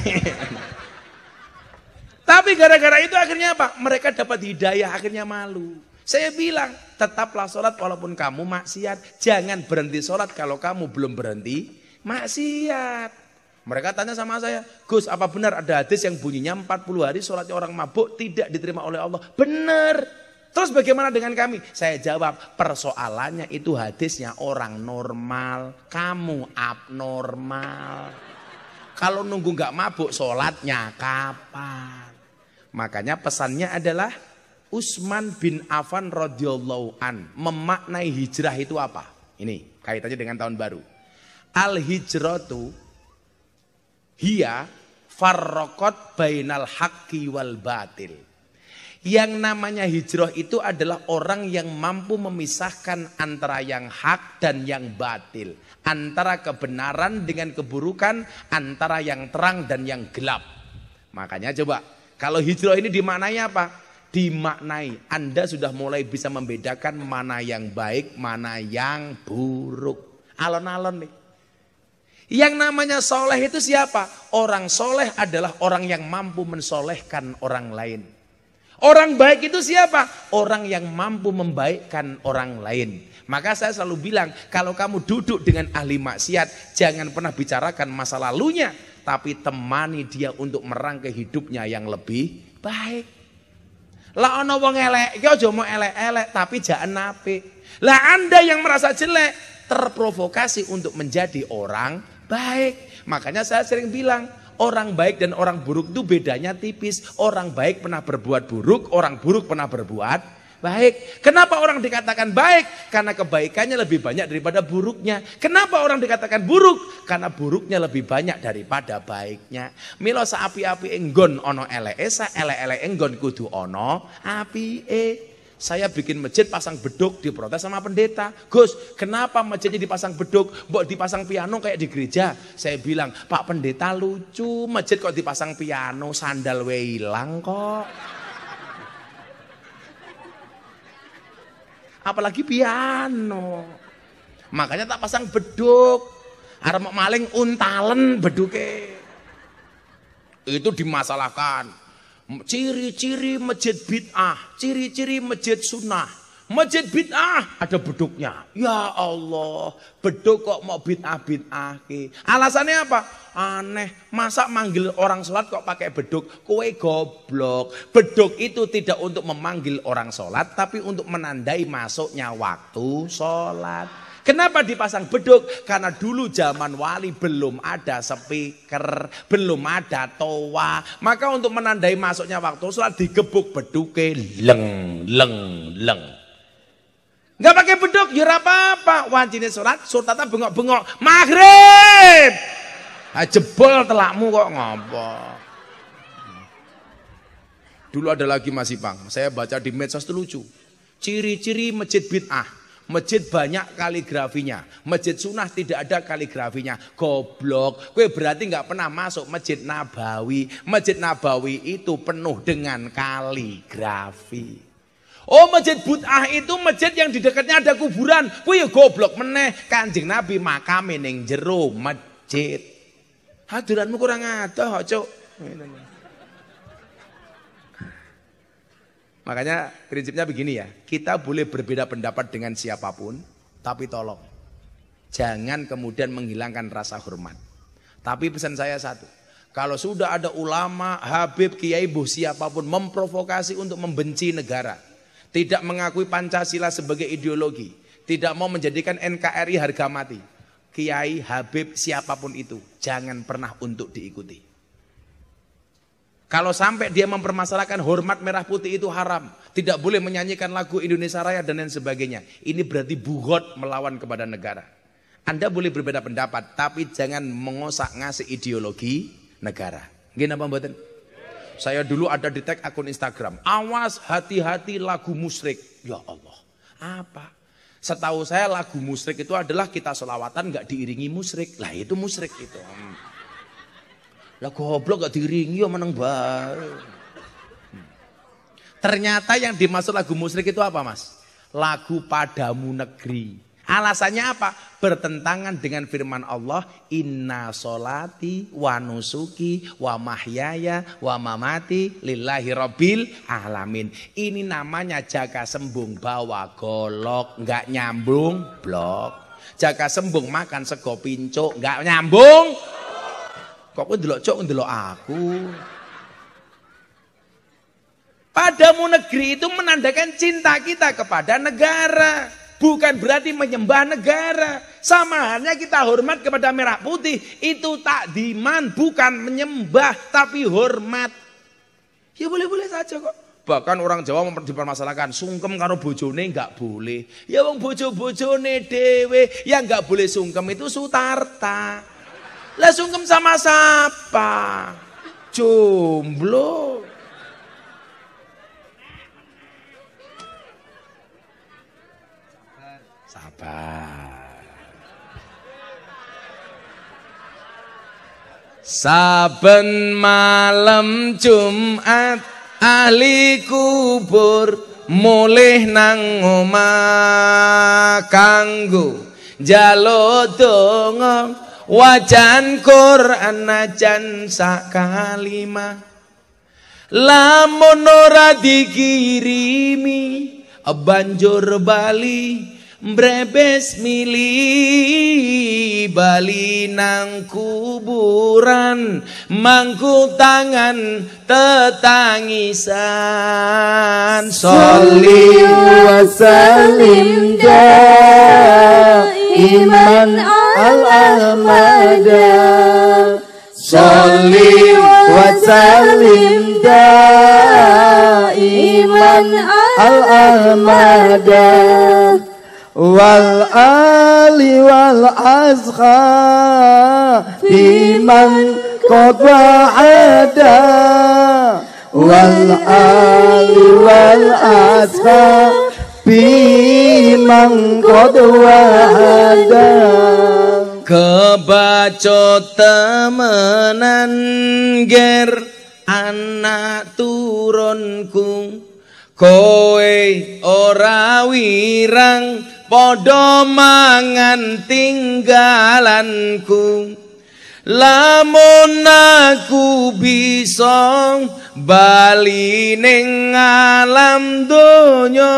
Tapi gara-gara itu akhirnya apa? Mereka dapat hidayah, akhirnya malu. Saya bilang, tetaplah sholat walaupun kamu maksiat. Jangan berhenti sholat kalau kamu belum berhenti maksiat. Mereka tanya sama saya, Gus, apa benar ada hadis yang bunyinya 40 hari sholatnya orang mabuk tidak diterima oleh Allah? Benar. Terus bagaimana dengan kami? Saya jawab, persoalannya itu hadisnya orang normal, kamu abnormal. Kalau nunggu nggak mabuk sholatnya kapan? Makanya pesannya adalah Utsman bin Affan radhiyallahu an memaknai hijrah itu apa? Ini kaitannya dengan tahun baru. Al-hijratu hiya farraqat bainal haqqi wal batil. Yang namanya hijrah itu adalah orang yang mampu memisahkan antara yang hak dan yang batil, antara kebenaran dengan keburukan, antara yang terang dan yang gelap. Makanya coba, kalau hijrah ini dimaknai apa? Dimaknai Anda sudah mulai bisa membedakan mana yang baik, mana yang buruk. Alon-alon nih. Yang namanya soleh itu siapa? Orang soleh adalah orang yang mampu mensolehkan orang lain. Orang baik itu siapa? Orang yang mampu membaikkan orang lain. Maka saya selalu bilang, kalau kamu duduk dengan ahli maksiat, jangan pernah bicarakan masa lalunya, tapi temani dia untuk merangkai hidupnya yang lebih baik. Lah ono wong elek, iki aja mau elek-elek tapi jangan apik. Lah Anda yang merasa jelek terprovokasi untuk menjadi orang baik. Makanya saya sering bilang, orang baik dan orang buruk itu bedanya tipis. Orang baik pernah berbuat buruk, orang buruk pernah berbuat baik. Kenapa orang dikatakan baik? Karena kebaikannya lebih banyak daripada buruknya. Kenapa orang dikatakan buruk? Karena buruknya lebih banyak daripada baiknya. Milo saapi-api enggon ono eleke, sa elek-elek enggon kudu ono apike. Saya bikin masjid pasang beduk, diprotes sama pendeta. Gus, kenapa masjidnya dipasang beduk? Mbok dipasang piano kayak di gereja. Saya bilang, Pak pendeta lucu, masjid kok dipasang piano, sandal we ilang kok. Apalagi piano. Makanya tak pasang beduk. Arep maling untalen beduke. Itu dimasalahkan. Ciri-ciri masjid bid'ah, ciri-ciri masjid sunnah. Masjid bid'ah ada beduknya. Ya Allah, beduk kok mau bid'ah-bid'ah ki. Alasannya apa? Aneh, masa manggil orang sholat kok pakai beduk? Kowe goblok. Beduk itu tidak untuk memanggil orang sholat, tapi untuk menandai masuknya waktu sholat. Kenapa dipasang beduk? Karena dulu zaman wali belum ada speaker, belum ada toa. Maka untuk menandai masuknya waktu sholat digebuk beduke leng leng leng. Nggak pakai beduk, ya apa-apa. Wancine sholat, surtata bengok-bengok. Maghrib. Jebol telakmu kok ngopo. Dulu ada lagi Mas Ipang, saya baca di medsos itu lucu. Ciri-ciri masjid bid'ah. Masjid banyak kaligrafinya, masjid sunnah tidak ada kaligrafinya. Goblok, gue berarti nggak pernah masuk masjid Nabawi. Masjid Nabawi itu penuh dengan kaligrafi. Oh, masjid bid'ah itu masjid yang di dekatnya ada kuburan. Gue ya goblok meneh, Kanjeng Nabi makame ning jero masjid. Hadiranmu kurang ada, Cuk. Makanya prinsipnya begini ya, kita boleh berbeda pendapat dengan siapapun, tapi tolong jangan kemudian menghilangkan rasa hormat. Tapi pesan saya satu, kalau sudah ada ulama, habib, kiai, buh siapapun memprovokasi untuk membenci negara, tidak mengakui Pancasila sebagai ideologi, tidak mau menjadikan NKRI harga mati, kiai, habib, siapapun itu, jangan pernah untuk diikuti. Kalau sampai dia mempermasalahkan hormat merah putih itu haram, tidak boleh menyanyikan lagu Indonesia Raya dan lain sebagainya, ini berarti bugot melawan kepada negara. Anda boleh berbeda pendapat, tapi jangan mengosak ngasih ideologi negara. Gini apa mboten? Saya dulu ada di tag akun Instagram, awas hati-hati lagu musyrik. Ya Allah, apa? Setahu saya lagu musyrik itu adalah kita sholawatan nggak diiringi musyrik. Lah itu musyrik itu. Lah goblok gak diringi ya meneng bae. Ternyata yang dimaksud lagu musyrik itu apa, Mas? Lagu Padamu Negeri. Alasannya apa? Bertentangan dengan firman Allah, inna solati wa nusuki wa mahyaya wa mamati lillahi rabbil alamin. Ini namanya jaga sembung bawa golok, nggak nyambung blok. Jaga sembung makan sego pincuk, nggak nyambung. Kok aku ndelok cok ndelok aku. Padamu Negeri itu menandakan cinta kita kepada negara. Bukan berarti menyembah negara. Sama halnya kita hormat kepada merah putih. Itu takdiman, bukan menyembah, tapi hormat. Ya boleh-boleh saja kok. Bahkan orang Jawa dipermasalahkan, sungkem karo bojone nggak boleh. Ya wong bojo-bojone dewe. Yang nggak boleh sungkem itu Sutarta. Lah sungkem sama siapa? Jomblo. Saben malam Jumat ahli kubur mulih nang omah kanggo njaluk donga wajan Quran najan sak kalimah lamun ora dikirimi banjur bali mbrebes mili bali nang kuburan mangku tangan tetangisan Sholli wa sallim daiman al-ahmada Sholli wa sallim daiman al-ahmada wal ali wal azkha biman qad wa'ada wal ali wal azkha biman qad wa'ada kebaca temenan ger anak turunku kowe ora wirang padha mangan tinggalanku lamun aku bisa bali ning alam donya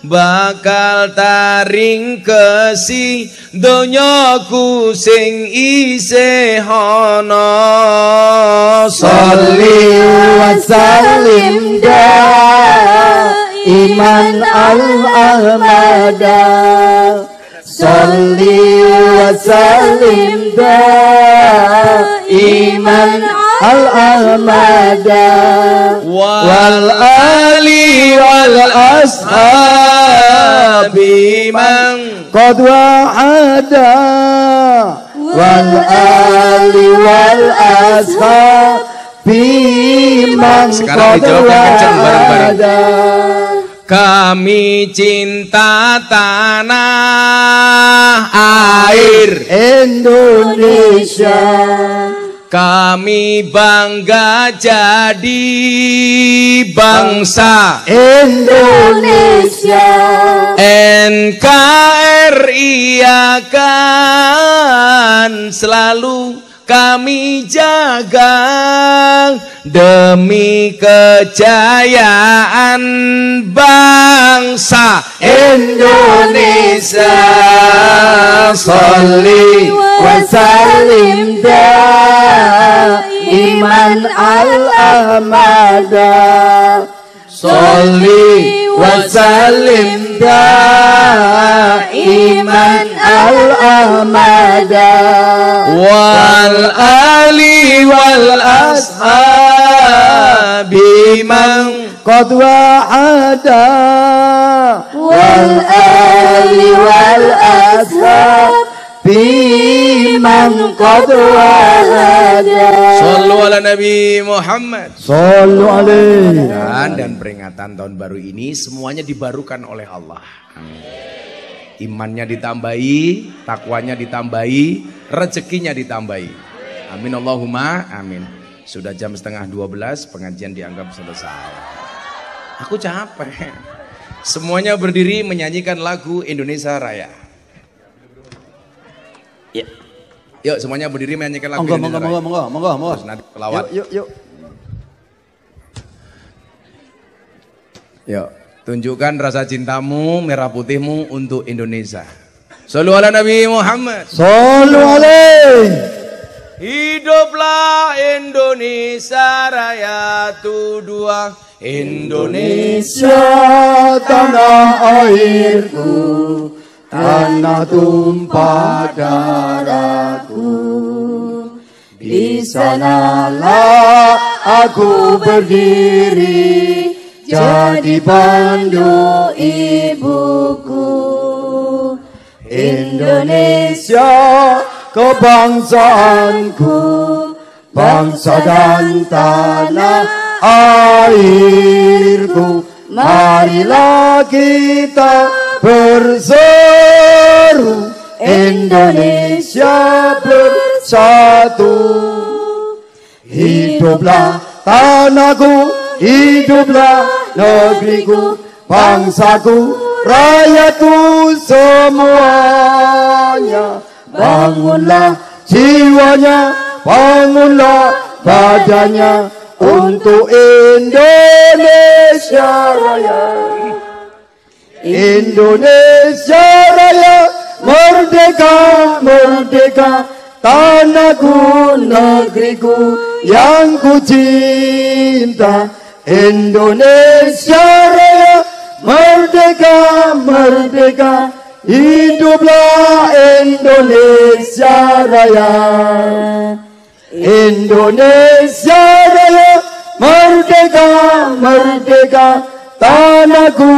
bakal taring kesi donyaku sing isih ana Sholli wa sallim daiman al-ahmada Sholli wa sallim daiman al-ahmada wal ali wal ashabi man qad wa'ada wal ali wal ashabi man sekarang qad dijawab yang kenceng bareng-bareng. wa'ada Kami cinta tanah air Indonesia kami bangga jadi bangsa Indonesia NKRI akan selalu kami jaga demi kejayaan bangsa Indonesia Sholli wa sallim daiman al-ahmada Sholli wa sallim daiman al-ahmada wal ali wal ashabi man qad wa'ada wal ali wal ashabi man qad wa'ada Shallu ala Nabi Muhammad. Sallu alaihi. Dan peringatan tahun baru ini semuanya dibarukan oleh Allah. Amin. Imannya ditambahi, takwanya ditambahi, rezekinya ditambahi. Amin Allahumma amin. Sudah jam 11:30, pengajian dianggap selesai. Aku capek. Semuanya berdiri menyanyikan lagu Indonesia Raya. Ya. Yuk semuanya berdiri menyanyikan lagu Indonesia Raya. Monggo. Terus nanti pelawat. Yuk. Yuk, tunjukkan rasa cintamu, merah putihmu untuk Indonesia. Shallu ala Nabi Muhammad. Shallu alaihi. Hiduplah Indonesia Raya dua Indonesia tanah airku, tanah tumpah darahku. Di sanalah aku berdiri, jadi pandu ibuku. Indonesia kebangsaanku, bangsa dan tanah airku. Marilah kita berseru, Indonesia bersatu. Hiduplah tanahku, hiduplah negeriku, bangsaku, rakyatku semuanya. Bangunlah jiwanya, bangunlah badannya untuk Indonesia Raya. Indonesia Raya, merdeka, merdeka, tanahku, negeriku yang ku cinta. Indonesia Raya, merdeka, merdeka, hiduplah Indonesia Raya. Indonesia Raya, merdeka, merdeka, tanahku,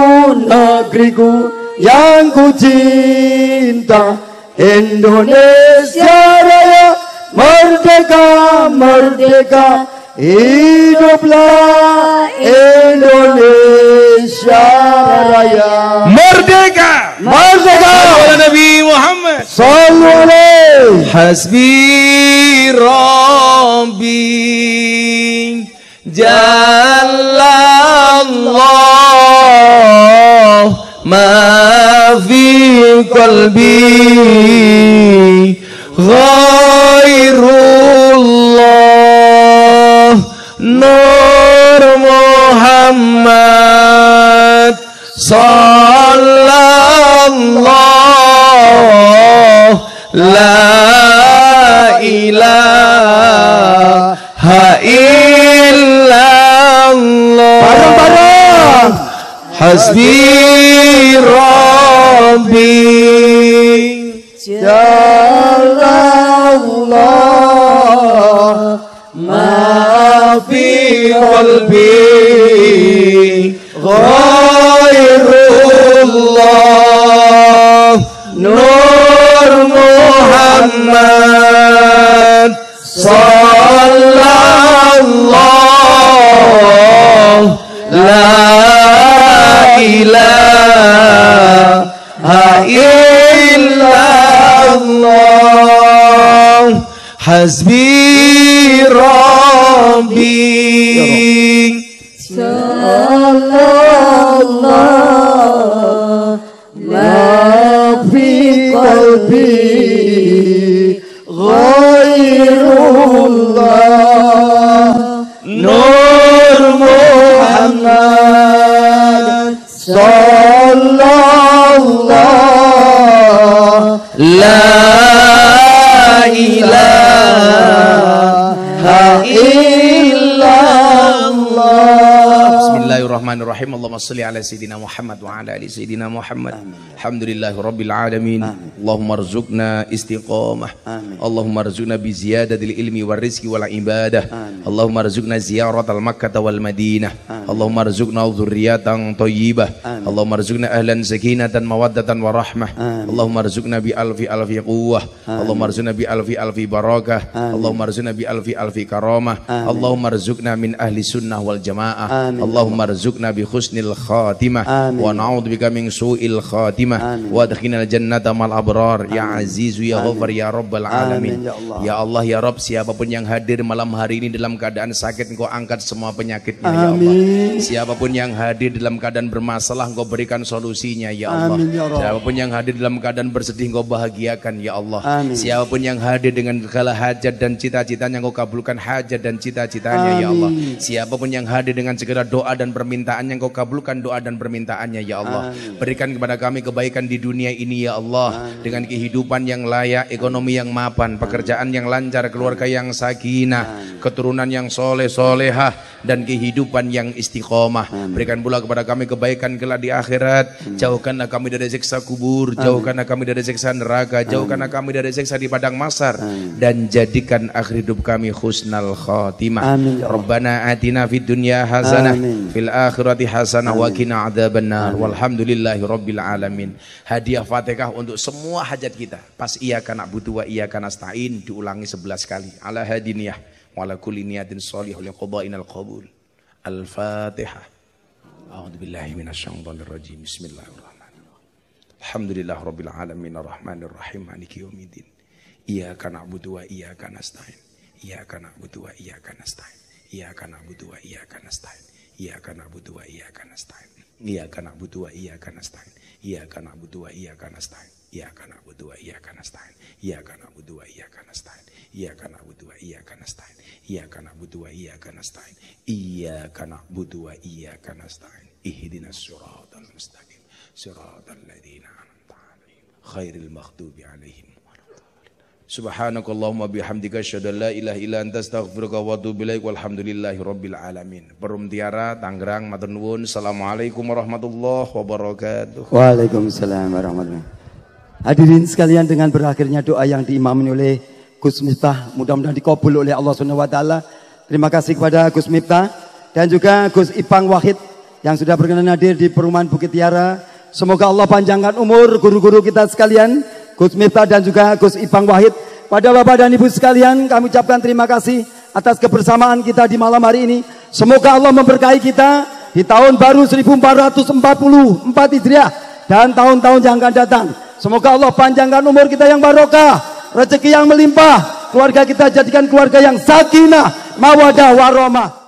negeriku yang ku cinta. Indonesia Raya, merdeka, merdeka, hiduplah Indonesia Raya. Merdeka, merdeka. Nabi Muhammad. Shallu alaihi. Hasbi Rabbi Jallallah ma fi qalbi ghairullah Nur Muhammad sallallahu la ilaha illallah. Bareng-bareng. Hasbi Rabbi Jallallah ma fi qalbi ghairullah Nur Muhammad sallallahu la ilaha illallah. Hasbi Rabbi Sallallahu ma fi qalbi ghairullah Nur Muhammad sallallahu la ilaha illallah. Bismillahirrahmanirrahim. Allahumma salli ala sayyidina Muhammad wa ala ali sayyidina Muhammad. Alhamdulillahi rabbil alamin. Allahumma arzuqna istiqamah. Allahumma arzuqna bi ziyadatil ilmi war rizqi wal ibadah. Allahumma arzuqna ziyaratal Makkah wal Madinah. Allahumma arzuqna dzurriyyatan thayyibah. Allahumma arzuqna ahlan sakinatan mawaddatan warahmah. Allahumma arzuqna bi alfi quwwah. Allahumma arzuqna bi alfi barakah. Allahumma arzuqna bi alfi karamah. Allahumma arzuqna min ahli sunnah wal jamaah. Allahumma arzuqna bi husnil khatimah wa na'udzubika min su'il khatimah wa adkhilna jannata mal abrar ya azizu ya ghafar ya rabbal alamin. Ya Allah ya Rabb, siapapun yang hadir malam hari ini dalam keadaan sakit, Engkau angkat semua penyakitnya ya Allah. Siapapun yang hadir dalam keadaan bermasalah, Engkau berikan solusinya ya Allah. Siapapun yang hadir dalam keadaan bersedih, Engkau bahagiakan ya Allah. Siapapun yang hadir dengan segala hajat dan cita-citanya, Engkau kabulkan hajat dan cita-citanya ya Allah. Siapapun yang hadir dengan segala doa dan permintaannya, Engkau kabulkan doa dan permintaannya ya Allah. Berikan kepada kami kebaikan di dunia ini ya Allah, dengan kehidupan yang layak, ekonomi yang mapan, pekerjaan yang lancar, keluarga yang sakinah, keturunan yang soleh solehah, dan kehidupan yang istiqomah. Berikan pula kepada kami kebaikan kelak di akhirat. Jauhkanlah kami dari siksa kubur, jauhkanlah kami dari siksa neraka, jauhkanlah kami dari siksa di padang mahsyar, dan jadikan akhir hidup kami husnal khatimah. Rabbana atina fid dunya hasanah fil akhirati hasanah wa qina adzabannar. Walhamdulillahi rabbil alamin. Hadiah Fatihah untuk semua hajat kita. Pas iyyaka na'budu wa iyyaka nasta'in diulangi 11 kali. Ala hadiniyah wa ala kulli niyatin shalihah li qada'inal qabul. Al-Fatihah. A'udzubillahi minasyaitonir rajim. Bismillahirrahmanirrahim. Alhamdulillah rabbil alamin arrahmanir rahim maliki yaumiddin. Iyyaka na'budu wa iyyaka nasta'in. Iyyaka na'budu wa iyyaka nasta'in. Iyyaka na'budu wa iyyaka nasta'in. Iyyaka na'budu wa iyyaka nasta'in. Iyyaka na'budu wa iyyaka nasta'in. Iyyaka na'budu wa iyyaka nasta'in. Iyyaka na'budu wa iyyaka nasta'in. Iyyaka na'budu wa iyyaka nasta'in. Iyyaka na'budu wa iyyaka nasta'in. Iyyaka na'budu wa iyyaka nasta'in. Iyyaka na'budu wa iyyaka nasta'in. Ihdinas siratal mustaqim. Siratal ladzina an'amta 'alaihim ghairil maghdubi 'alaihim. Subhanakallahumma bihamdika asyhadu an la ilaha illa anta astaghfiruka wa atubu ilaik. Walhamdulillahi rabbil alamin. Perum Tiara, Tangerang, matur nuwun. Assalamualaikum warahmatullahi wabarakatuh. Waalaikumsalam warahmatullahi wabarakatuh. Hadirin sekalian, dengan berakhirnya doa yang diimami oleh Gus Miftah, mudah-mudahan dikabul oleh Allah Subhanahu wa taala. Terima kasih kepada Gus Miftah dan juga Gus Ipang Wahid yang sudah berkenan hadir di Perumahan Bukit Tiara. Semoga Allah panjangkan umur guru-guru kita sekalian, Gus Miftah dan juga Gus Ipang Wahid. Pada Bapak dan Ibu sekalian, kami ucapkan terima kasih atas kebersamaan kita di malam hari ini. Semoga Allah memberkahi kita di tahun baru 1444 Hijriah dan tahun-tahun yang akan datang. Semoga Allah panjangkan umur kita yang barokah, rezeki yang melimpah, keluarga kita jadikan keluarga yang sakinah, mawadah, warahmah.